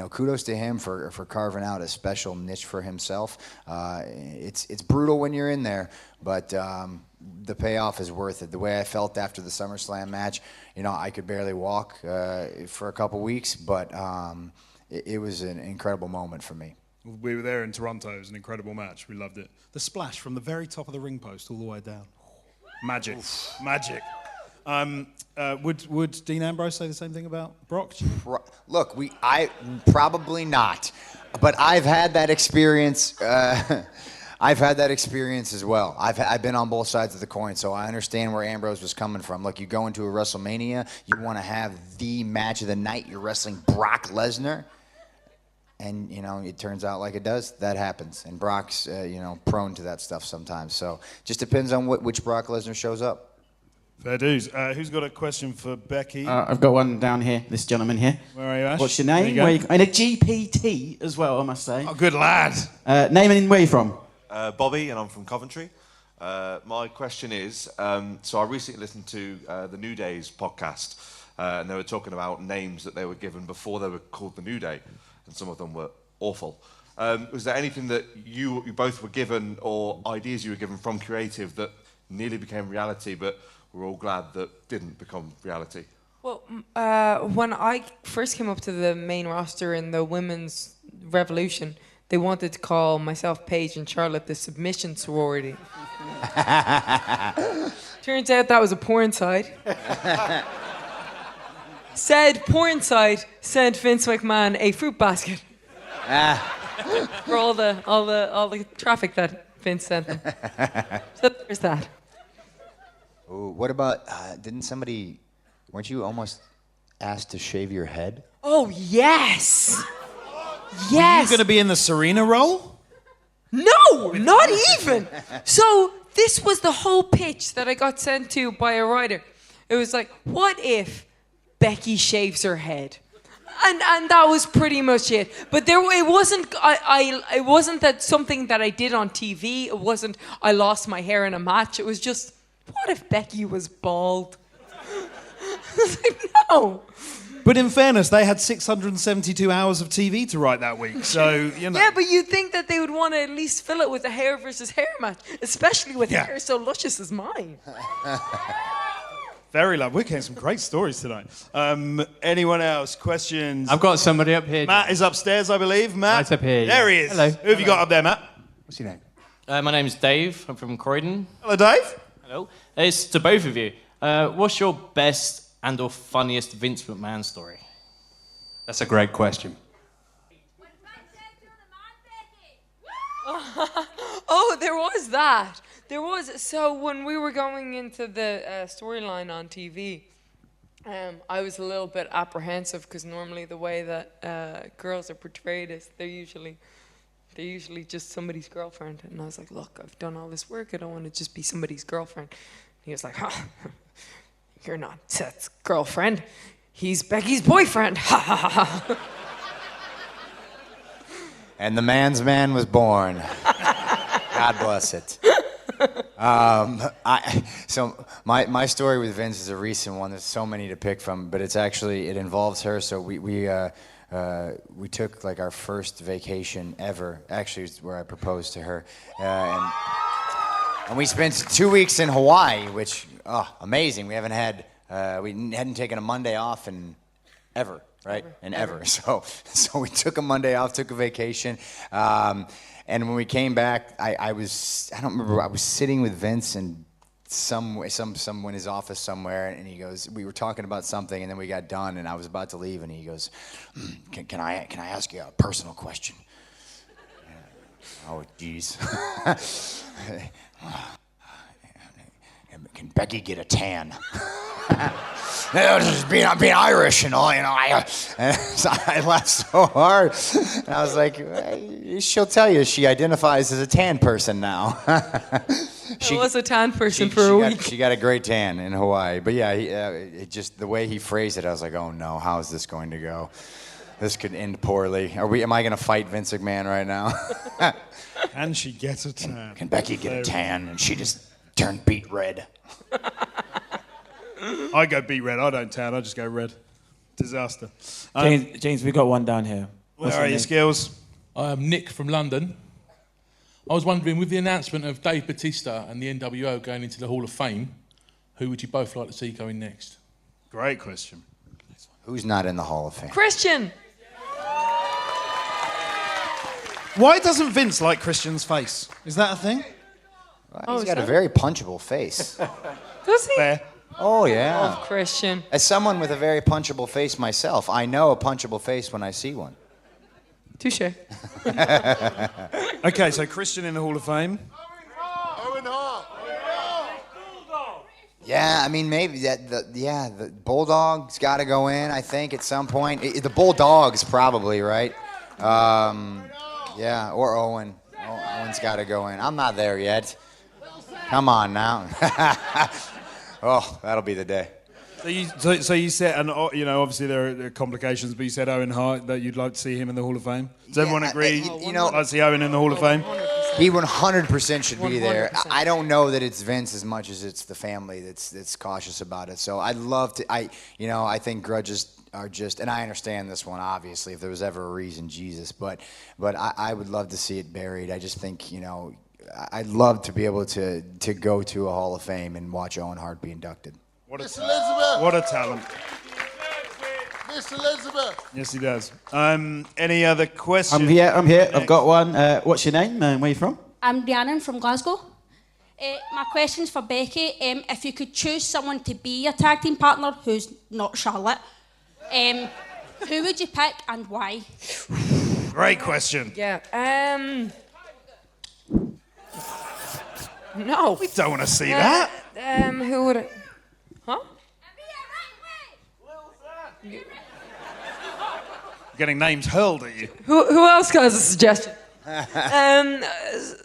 kudos to him for carving out a special niche for himself. It's brutal when you're in there, but the payoff is worth it. The way I felt after the SummerSlam match, I could barely walk for a couple weeks, but it was an incredible moment for me. We were there in Toronto. It was an incredible match. We loved it. The splash from the very top of the ring post all the way down. Magic. Magic. Would Dean Ambrose say the same thing about Brock? Look, I probably not, but I've had that experience. I've had that experience as well. I've been on both sides of the coin, so I understand where Ambrose was coming from. Look, you go into a WrestleMania, you want to have the match of the night. You're wrestling Brock Lesnar. And, it turns out like it does. That happens. And Brock's, prone to that stuff sometimes. So just depends on which Brock Lesnar shows up. Fair dues. Who's got a question for Becky? I've got one down here, this gentleman here. Where are you, Ash? What's your name? And a GPT as well, I must say. Oh, good lad. Name and where you from? Bobby, and I'm from Coventry. My question is, so I recently listened to the New Day's podcast, and they were talking about names that they were given before they were called the New Day. And some of them were awful. Was there anything that you both were given, or ideas you were given from creative, that nearly became reality, but we're all glad that didn't become reality? Well, when I first came up to the main roster in the women's revolution, they wanted to call myself, Paige, and Charlotte the submission sorority. Turns out that was a porn site. Said porn site sent Vince McMahon a fruit basket. for all the traffic that Vince sent them. So there's that. Ooh, what about, weren't you almost asked to shave your head? Oh, yes. Yes. Are you going to be in the Serena role? No, not even. So this was the whole pitch that I got sent to by a writer. It was like, what if Becky shaves her head? And that was pretty much it. But it wasn't it wasn't that something that I did on TV. It wasn't I lost my hair in a match. It was just, what if Becky was bald? I was like, no. But in fairness, they had 672 hours of TV to write that week, so, you know. Yeah, but you'd think that they would want to at least fill it with a hair versus hair match, especially with hair so luscious as mine. Very lovely. We're getting some great stories tonight. Anyone else? Questions? I've got somebody up here. Matt is upstairs, I believe. Matt? Right up here. There he is. Hello. Who have you got up there, Matt? What's your name? My name's Dave. I'm from Croydon. Hello, Dave. Hello. It's to both of you. What's your best and or funniest Vince McMahon story? That's a great question. Oh, there was that. There was. So when we were going into the storyline on TV, I was a little bit apprehensive because normally the way that girls are portrayed is they're usually just somebody's girlfriend. And I was like, look, I've done all this work. I don't want to just be somebody's girlfriend. He was like, you're not Seth's girlfriend. He's Becky's boyfriend. Ha ha ha ha. And the man's man was born. God bless it. So my story with Vince is a recent one. There's so many to pick from, but it involves her. So we took like our first vacation ever. Actually, it's where I proposed to her, and we spent 2 weeks in Hawaii, which amazing. We hadn't taken a Monday off in ever. Right? Ever. So we took a Monday off, took a vacation. And when we came back, I was sitting with Vince and someone in his office somewhere, and he goes, we were talking about something, and then we got done, and I was about to leave, and he goes, can I ask you a personal question? Oh, geez. Can Becky get a tan? Just being Irish and all, so I laughed so hard. And I was like, she'll tell you she identifies as a tan person now. She was a tan person for a week. She got a great tan in Hawaii. But yeah, it just the way he phrased it, I was like, oh no, how is this going to go? This could end poorly. Am I going to fight Vince McMahon right now? Can she get a tan? Can Becky get a tan? And she just turned beet red. I go beet red. I don't tan. I just go red. Disaster. James, we got one down here. Where are your skills? I'm Nick from London. I was wondering, with the announcement of Dave Bautista and the NWO going into the Hall of Fame, who would you both like to see going next? Great question. Who's not in the Hall of Fame? Christian. Why doesn't Vince like Christian's face? Is that a thing? He's got a very punchable face. Does he? Fair. Oh, yeah. Love Christian. As someone with a very punchable face myself, I know a punchable face when I see one. Touche. Okay, so Christian in the Hall of Fame. Owen Hart. Yeah, I mean, maybe the Bulldog's got to go in, I think, at some point. The Bulldogs, probably, right? Yeah, or Owen. Owen's got to go in. I'm not there yet. Come on now. Oh, that'll be the day. So you said, and obviously there are complications, but you said Owen Hart, that you'd like to see him in the Hall of Fame. Does everyone agree? I'd see Owen in the Hall of Fame. He 100% should be there. I don't know that it's Vince as much as it's the family that's cautious about it. So I'd love to. I think grudges are just, and I understand this one obviously. If there was ever a reason, Jesus, but I would love to see it buried. I just think I'd love to be able to go to a Hall of Fame and watch Owen Hart be inducted. What Miss Elizabeth. What a talent. Miss Elizabeth. Yes, he does. Any other questions? I'm here. I've got one. What's your name and where are you from? I'm Rhiannon from Glasgow. My question's for Becky. If you could choose someone to be your tag team partner who's not Charlotte, who would you pick and why? Great question. Yeah. No. We don't want to see that. Who would it? Huh? Getting names hurled at you. Who else has a suggestion?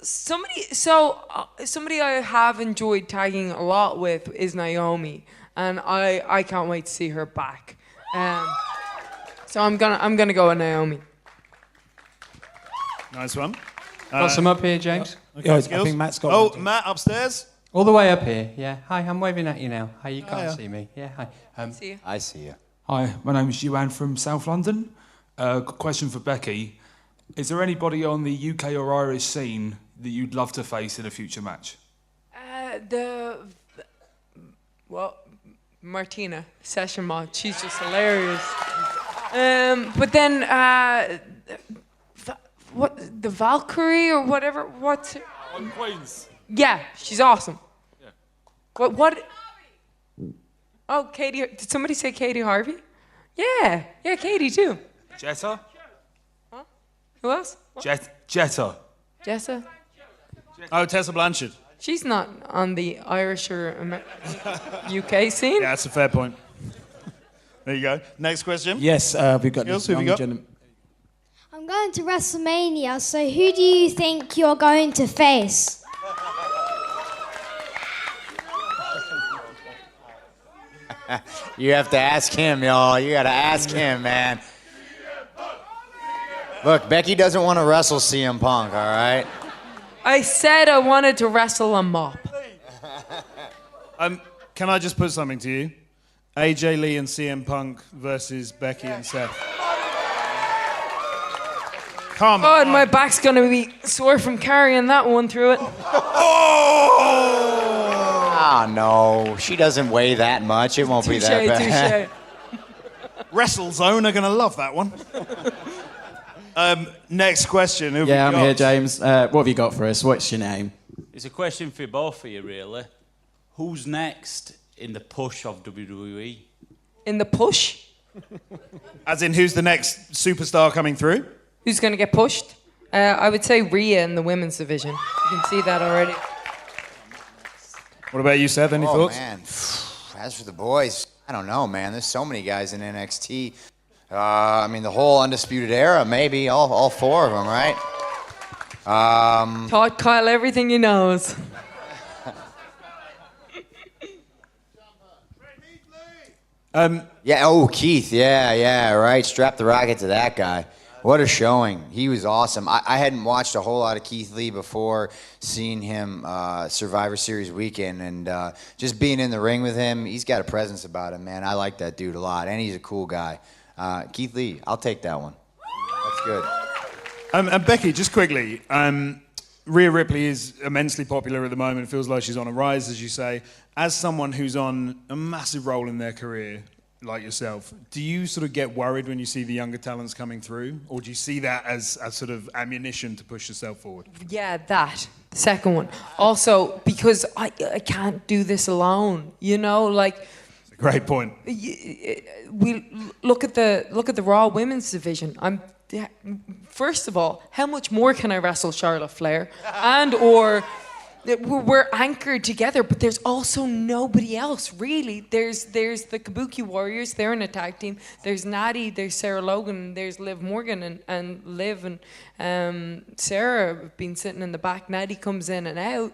Somebody I have enjoyed tagging a lot with is Naomi, and I can't wait to see her back. So I'm gonna go with Naomi. Nice one. Got some up here, James? Okay, Yeah, I skills. think Matt's got Oh, one. Matt upstairs. All the way up here, yeah. Hi, I'm waving at you now. Hi, you can't yeah. see me. Yeah, hi. See you. I see you. Hi, my name is Yuan from South London. Question for Becky. Is there anybody on the UK or Irish scene that you'd love to face in a future match? Martina, Session Mod. She's just hilarious. But then, the Valkyrie or whatever, what's her? On Queens. Yeah, she's awesome. Yeah. What? Oh, Katie, did somebody say Katie Harvey? Yeah, Katie too. Jetta? Huh? Who else? Jetta. Jessa? Oh, Tessa Blanchard. She's not on the Irish or UK scene. Yeah, that's a fair point. There you go. Next question. Yes, we've got Skills, this who have you young got? gentleman. I'm going to WrestleMania, so who do you think you're going to face? You have to ask him, y'all. You gotta ask him, man. Look, Becky doesn't want to wrestle CM Punk, all right? I said I wanted to wrestle a mop. Can I just put something to you? AJ Lee and CM Punk versus Becky and Seth. Come God, on. my back's gonna be sore from carrying that one through it. Ah, no. She doesn't weigh that much. It won't be that bad. Touche. WrestleZone are going to love that one. Next question. Who have Yeah, we I'm got? here, James. What have you got for us? What's your name? It's a question for both of you, really. Who's next in the push of WWE? In the push? As in, who's the next superstar coming through? Who's gonna get pushed? I would say Rhea in the women's division. You can see that already. What about you, Seth? Any thoughts? Man. As for the boys, I don't know, man. There's so many guys in NXT. I mean, the whole Undisputed Era, maybe. All four of them, right? Taught Kyle everything he knows. Yeah, oh, Keith. Yeah, right. Strap the rocket to that guy. What a showing. He was awesome. I hadn't watched a whole lot of Keith Lee before seeing him Survivor Series weekend, and just being in the ring with him, he's got a presence about him, man. I like that dude a lot, and he's a cool guy. Keith Lee, I'll take that one. That's good. And Becky, just quickly, Rhea Ripley is immensely popular at the moment. It feels like she's on a rise, as you say. As someone who's on a massive role in their career, like yourself, do you sort of get worried when you see the younger talents coming through? Or do you see that as sort of ammunition to push yourself forward? Yeah, that. The second one. Also, because I can't do this alone. You know, like... It's a great point. We look at the Raw Women's division. First of all, how much more can I wrestle Charlotte Flair? And or... We're anchored together, but there's also nobody else, really. There's the Kabuki Warriors, they're in a tag team. There's Natty, there's Sarah Logan, there's Liv Morgan, and Liv and Sarah have been sitting in the back. Natty comes in and out.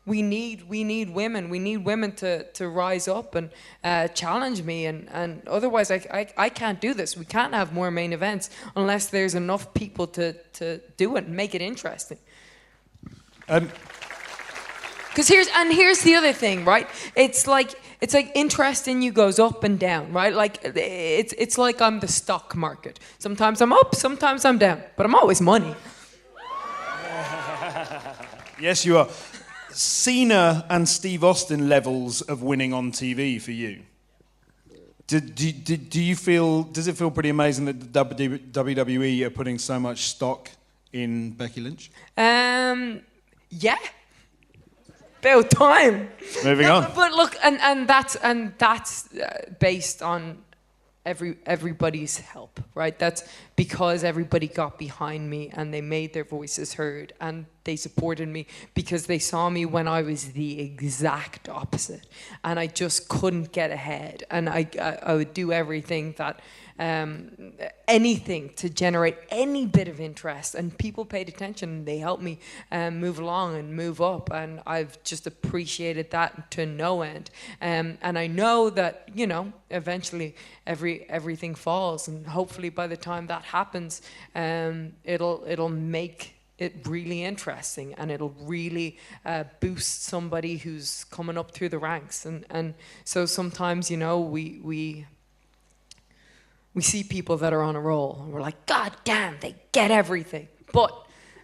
We need women. We need women to rise up and challenge me, and otherwise I can't do this. We can't have more main events unless there's enough people to do it and make it interesting. Because here's the other thing, right? It's like interest in you goes up and down, right? Like it's like I'm the stock market. Sometimes I'm up, sometimes I'm down, but I'm always money. Yes, you are. Cena and Steve Austin levels of winning on TV for you. Do you feel? Does it feel pretty amazing that the WWE are putting so much stock in Becky Lynch? Yeah. About time. Moving on. But look, and that's based on everybody's help, right? That's because everybody got behind me and they made their voices heard and they supported me because they saw me when I was the exact opposite and I just couldn't get ahead, and I would do everything that anything to generate any bit of interest, and people paid attention and they helped me move along and move up, and I've just appreciated that to no end, and I know that, you know, eventually everything falls, and hopefully by the time that happens, it'll make it really interesting, and it'll really boost somebody who's coming up through the ranks, and so sometimes, you know, we see people that are on a roll and we're like, God damn, they get everything. But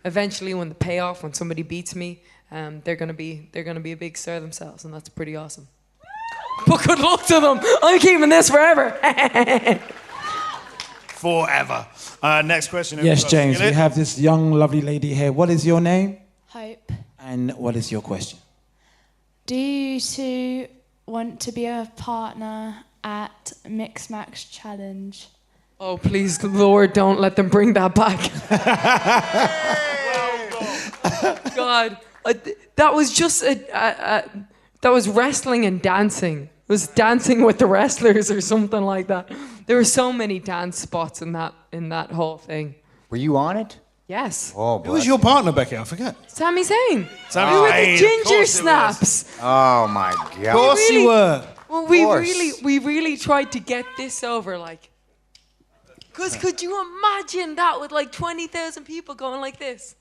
eventually when the payoff, when somebody beats me, they're gonna be a big star themselves, and that's pretty awesome. But good luck to them. I'm keeping this forever. Forever. Next question. Yes, James, we have this young, lovely lady here. What is your name? Hope. And what is your question? Do you two want to be a partner at Mix Max Challenge? Oh, please, Lord, don't let them bring that back. God, that was just that was wrestling and dancing. It was dancing with the wrestlers or something like that. There were so many dance spots in that whole thing. Were you on it? Yes. Oh, who was your partner, Becky? I forget. Sami Zayn. Sami We were Zayn, the of ginger course it snaps. Oh my God. Of course you were. Well, we really tried to get this over, like, because could you imagine that with like 20,000 people going like this?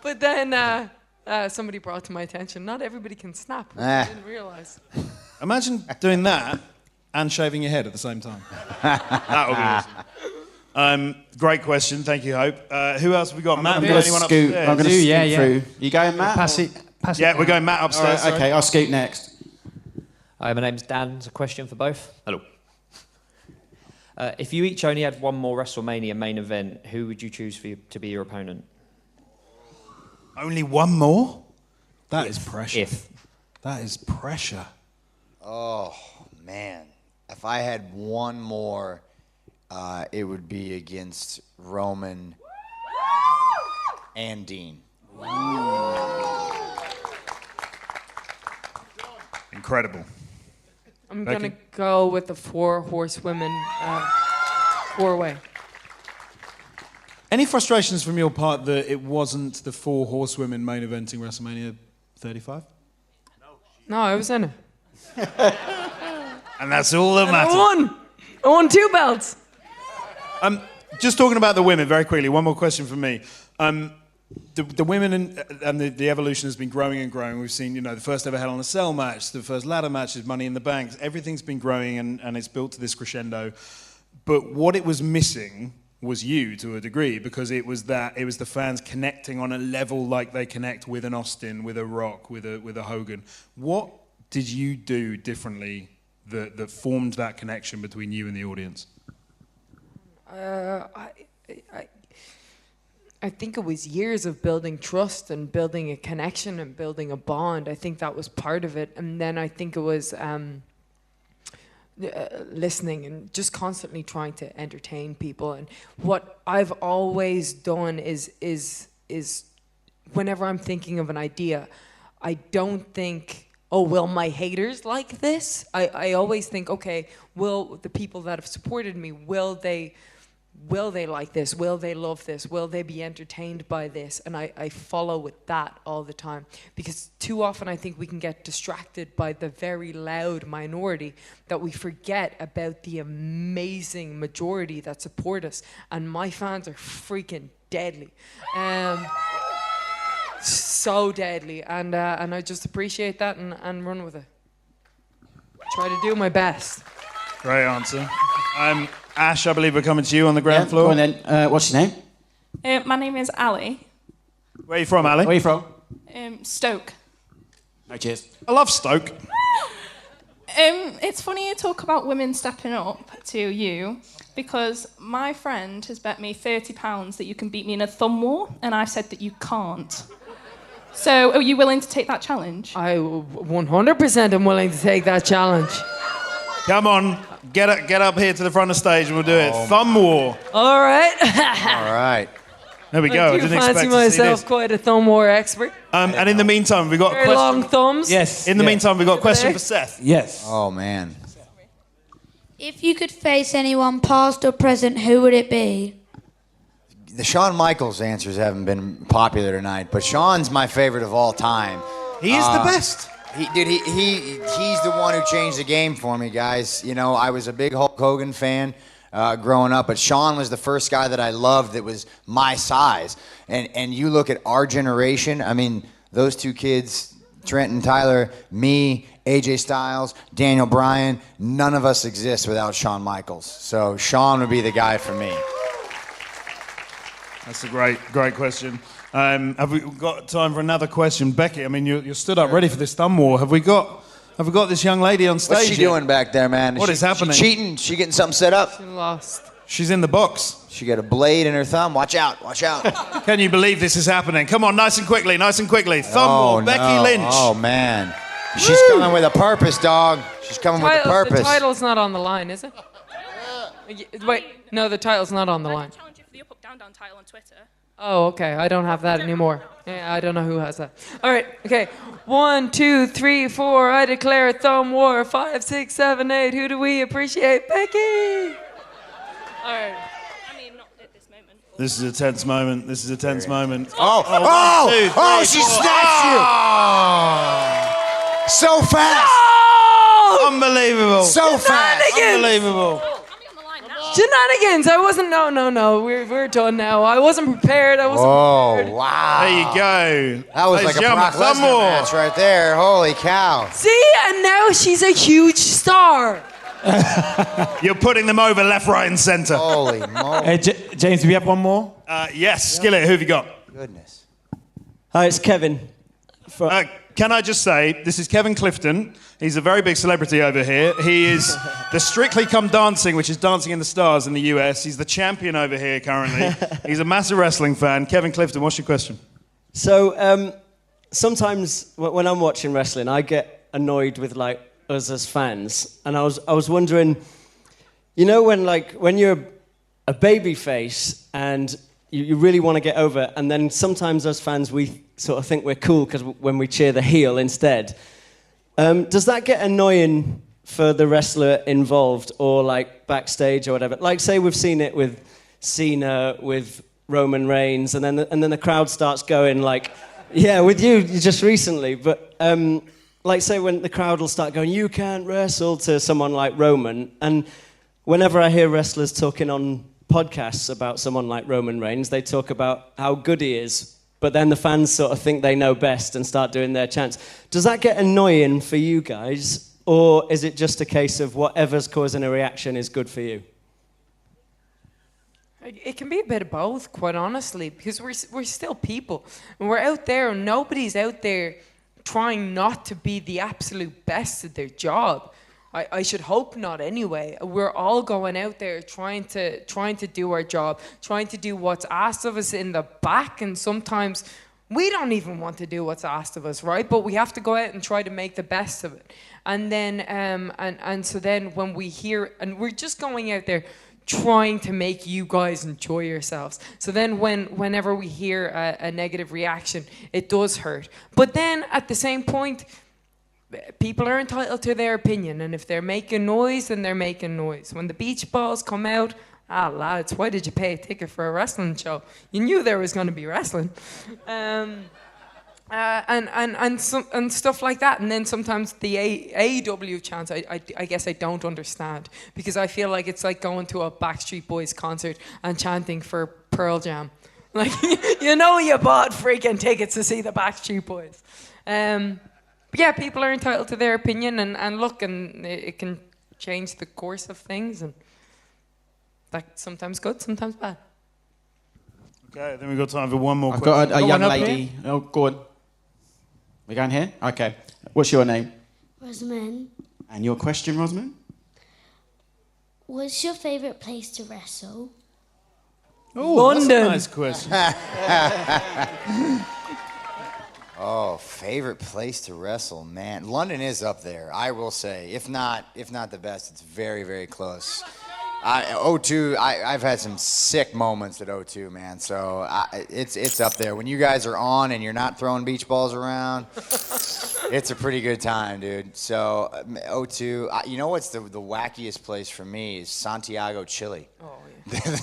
But then somebody brought to my attention, not everybody can snap. I didn't realize. Imagine doing that and shaving your head at the same time. That would be awesome. Great question, thank you, Hope. Who else have we got? Matt, I'm have going you to got anyone scoot. upstairs? I'm going to scoot through. You going, Matt? Pass it. Yeah, we're going Matt upstairs. All right, okay, I'll scoot next. Hi, my name's Dan. It's a question for both. Hello. If you each only had one more WrestleMania main event, who would you choose to be your opponent? Only one more? That is pressure. If. That is pressure. Oh, man. If I had one more, it would be against Roman and Dean. Incredible. I'm Becky? going to go with the 4 horsewomen 4-way. Any frustrations from your part that it wasn't the 4 horsewomen main eventing WrestleMania 35? No, I was in it. And that's all that matters. I won 2 belts. Just talking about the women very quickly, one more question from me. The women and the evolution has been growing and growing. We've seen, you know, the first ever Hell in a Cell match, the first ladder match is Money in the Bank. Everything's been growing and it's built to this crescendo. But what it was missing was you to a degree, because it was the fans connecting on a level like they connect with an Austin, with a Rock, with a Hogan. What did you do differently that formed that connection between you and the audience? I think it was years of building trust and building a connection and building a bond. I think that was part of it. And then I think it was listening and just constantly trying to entertain people. And what I've always done is whenever I'm thinking of an idea, I don't think, oh, will my haters like this? I always think, okay, will the people that have supported me, will they like this? Will they love this? Will they be entertained by this? And I follow with that all the time, because too often I think we can get distracted by the very loud minority that we forget about the amazing majority that support us. And my fans are freaking deadly. So deadly. And I just appreciate that and run with it. Try to do my best. Great answer. Ash, I believe we're coming to you on the ground floor. Go on then. What's your name? My name is Ali. Where are you from, Ali? Where are you from? Stoke. No, cheers. I love Stoke. It's funny you talk about women stepping up to you, because my friend has bet me £30 that you can beat me in a thumb war, and I said that you can't. So, are you willing to take that challenge? I 100% am willing to take that challenge. Come on, get up here to the front of the stage and we'll do it. Thumb war. All right. All right. There we go. I do fancy myself quite a thumb war expert. And in the meantime, we've got a Very question. long thumbs. Yes. In the meantime, we've got a question for Seth. Yes. Oh, man. If you could face anyone past or present, who would it be? The Shawn Michaels answers haven't been popular tonight, but Shawn's my favorite of all time. He is the best. He's the one who changed the game for me, guys. You know, I was a big Hulk Hogan fan growing up, but Shawn was the first guy that I loved that was my size. And you look at our generation, I mean, those two kids, Trent and Tyler, me, AJ Styles, Daniel Bryan, none of us exist without Shawn Michaels. So Shawn would be the guy for me. That's a great question. Have we got time for another question? Becky, I mean, you're stood up ready for this thumb war. Have we got this young lady on stage? What's she doing back there, man? What is happening? She cheating? She getting something set up? She lost. She's in the box. She got a blade in her thumb. Watch out, watch out. Can you believe this is happening? Come on, nice and quickly. Thumb war, no. Becky Lynch. Oh, man. She's coming with a purpose, dog. She's coming with a purpose. The title's not on the line, is it? Wait, no, the title's not on the line. Challenge you for the up, up, down, down title on Twitter. Oh, okay. I don't have that anymore. Yeah, I don't know who has that. All right. Okay. 1, 2, 3, 4. I declare a thumb war. 5, 6, 7, 8. Who do we appreciate? Becky. All right. I mean, not at this moment. This is a tense moment. She snatched you. So fast. Oh! Unbelievable. So fast. Unbelievable. Shenanigans. I wasn't. No. We're done now. I wasn't prepared. Oh, wow. There you go. That was like a Brock Lesnar match right there. Holy cow. See, and now she's a huge star. You're putting them over left, right, and centre. Holy moly. James, do we have one more? Yes, Skillet, who have you got? Goodness. Hi, it's Kevin. Can I just say, this is Kevin Clifton. He's a very big celebrity over here. He is the Strictly Come Dancing, which is Dancing in the Stars in the US. He's the champion over here currently. He's a massive wrestling fan. Kevin Clifton, what's your question? So, sometimes when I'm watching wrestling, I get annoyed with, like, us as fans. And I was wondering, you know, when you're a baby face and you really want to get over, and then sometimes as fans we sort of think we're cool because when we cheer the heel instead. Does that get annoying for the wrestler involved or like backstage or whatever? Like say we've seen it with Cena, with Roman Reigns, and then the crowd starts going like, yeah, with you just recently, but like say when the crowd will start going, you can't wrestle to someone like Roman, and whenever I hear wrestlers talking on podcasts about someone like Roman Reigns, they talk about how good he is, but then the fans sort of think they know best and start doing their chants. Does that get annoying for you guys, or is it just a case of whatever's causing a reaction is good for you? It can be a bit of both, quite honestly, because we're still people, and we're out there, and nobody's out there trying not to be the absolute best at their job. I should hope not anyway. We're all going out there trying to do our job, trying to do what's asked of us in the back, and sometimes we don't even want to do what's asked of us, right? But we have to go out and try to make the best of it. And then and so then when we hear, and we're just going out there trying to make you guys enjoy yourselves. So then whenever we hear a negative reaction, it does hurt. But then at the same point, people are entitled to their opinion, and if they're making noise, then they're making noise. When the beach balls come out, lads, why did you pay a ticket for a wrestling show? You knew there was going to be wrestling. And stuff like that. And then sometimes the AEW chants, I guess I don't understand, because I feel like it's like going to a Backstreet Boys concert and chanting for Pearl Jam. Like, you know you bought freaking tickets to see the Backstreet Boys. But yeah, people are entitled to their opinion, and look, and it can change the course of things, and that's sometimes good, sometimes bad. Okay, then we've got time for one more I've question. got a young lady. Oh, go on. We're going here? Okay. What's your name? Rosamund, And your question, Rosamund? what's your favourite place to wrestle? Oh, London. That's a nice question. Oh, favorite place to wrestle, man. London is up there, I will say. If not the best, it's very, very close. O2, I've had some sick moments at O2, man. So it's up there. When you guys are on and you're not throwing beach balls around, it's a pretty good time, dude. So O2, you know what's the wackiest place for me is Santiago, Chile. Oh, yeah. I mean,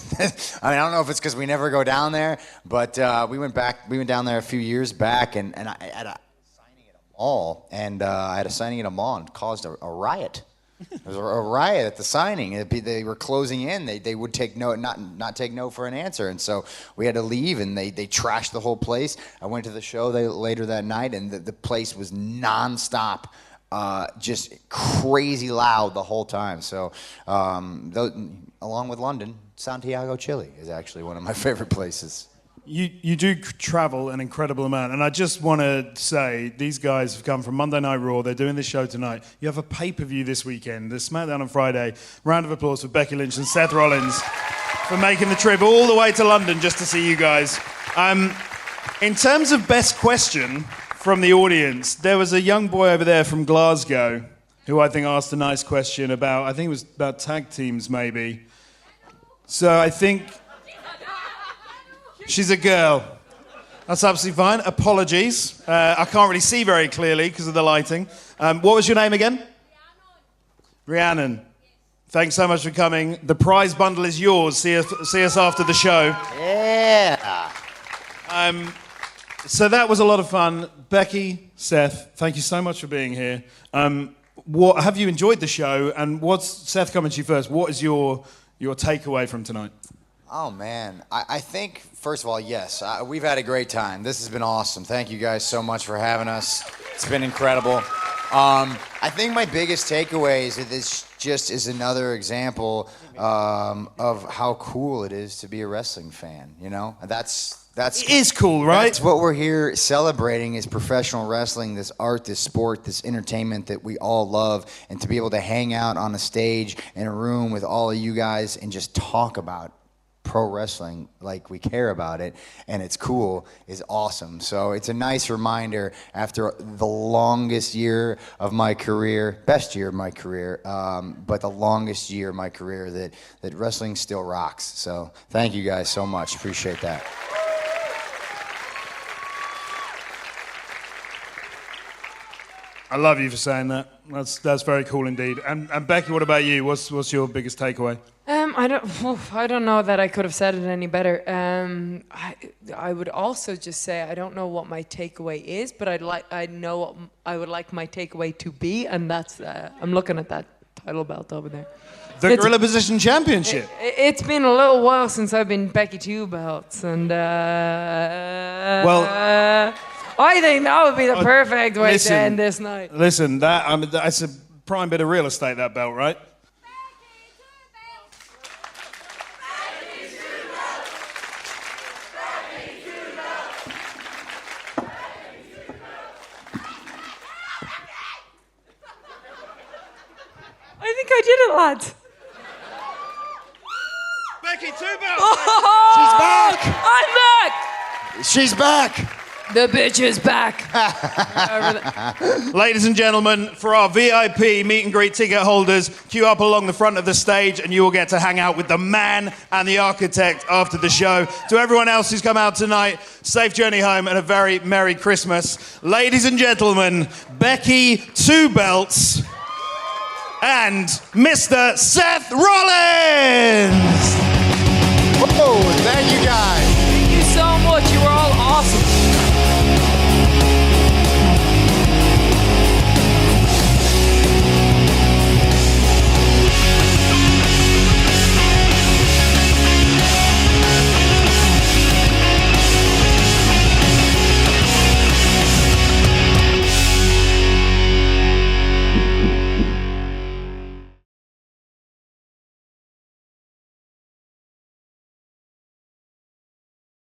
I don't know if it's because we never go down there, but we went down there a few years back, and I had a signing at a mall, and it caused a riot. There was a riot at the signing. They were closing in. They would take no, not take no for an answer, and so we had to leave. And they trashed the whole place. I went to the show later that night, and the place was nonstop, just crazy loud the whole time. So, along with London, Santiago, Chile is actually one of my favorite places. You do travel an incredible amount, and I just want to say these guys have come from Monday Night Raw. They're doing this show tonight. You have a pay-per-view this weekend. There's SmackDown on Friday. Round of applause for Becky Lynch and Seth Rollins for making the trip all the way to London just to see you guys. In terms of best question from the audience, there was a young boy over there from Glasgow who I think asked a nice question about, I think it was about tag teams maybe. So I think... She's a girl. That's absolutely fine. Apologies. I can't really see very clearly because of the lighting. What was your name again? Rhiannon. Thanks so much for coming. The prize bundle is yours. See us after the show. Yeah. So that was a lot of fun. Becky, Seth, thank you so much for being here. What have you enjoyed the show? And Seth, coming to you first. What is your takeaway from tonight? Oh, man. I think, first of all, yes, we've had a great time. This has been awesome. Thank you guys so much for having us. It's been incredible. I think my biggest takeaway is that this just is another example of how cool it is to be a wrestling fan, you know? It is cool, right? That's what we're here celebrating is professional wrestling, this art, this sport, this entertainment that we all love. And to be able to hang out on a stage in a room with all of you guys and just talk about pro wrestling like we care about it and it's cool is awesome. So it's a nice reminder after the longest year of my career, best year of my career, but the longest year of my career that wrestling still rocks. So thank you guys so much. Appreciate that. I love you for saying that. That's very cool indeed. And Becky, what about you? What's your biggest takeaway? I don't know that I could have said it any better. I would also just say I don't know what my takeaway is, but I know what I would like my takeaway to be, and that's I'm looking at that title belt over there. The Gorilla Position Championship. It's been a little while since I've been Becky Two Belts, and I think that would be the perfect way to end this night. Listen, that's a prime bit of real estate, that belt, right? I think I did it, lads. Becky Two Belts. Oh, she's back. I'm back. She's back. The bitch is back. Ladies and gentlemen, for our VIP meet and greet ticket holders, queue up along the front of the stage and you will get to hang out with the man and the architect after the show. To everyone else who's come out tonight, safe journey home and a very Merry Christmas. Ladies and gentlemen, Becky Two Belts and Mr. Seth Rollins. Whoa, thank you guys. Thank you so much. You were all awesome.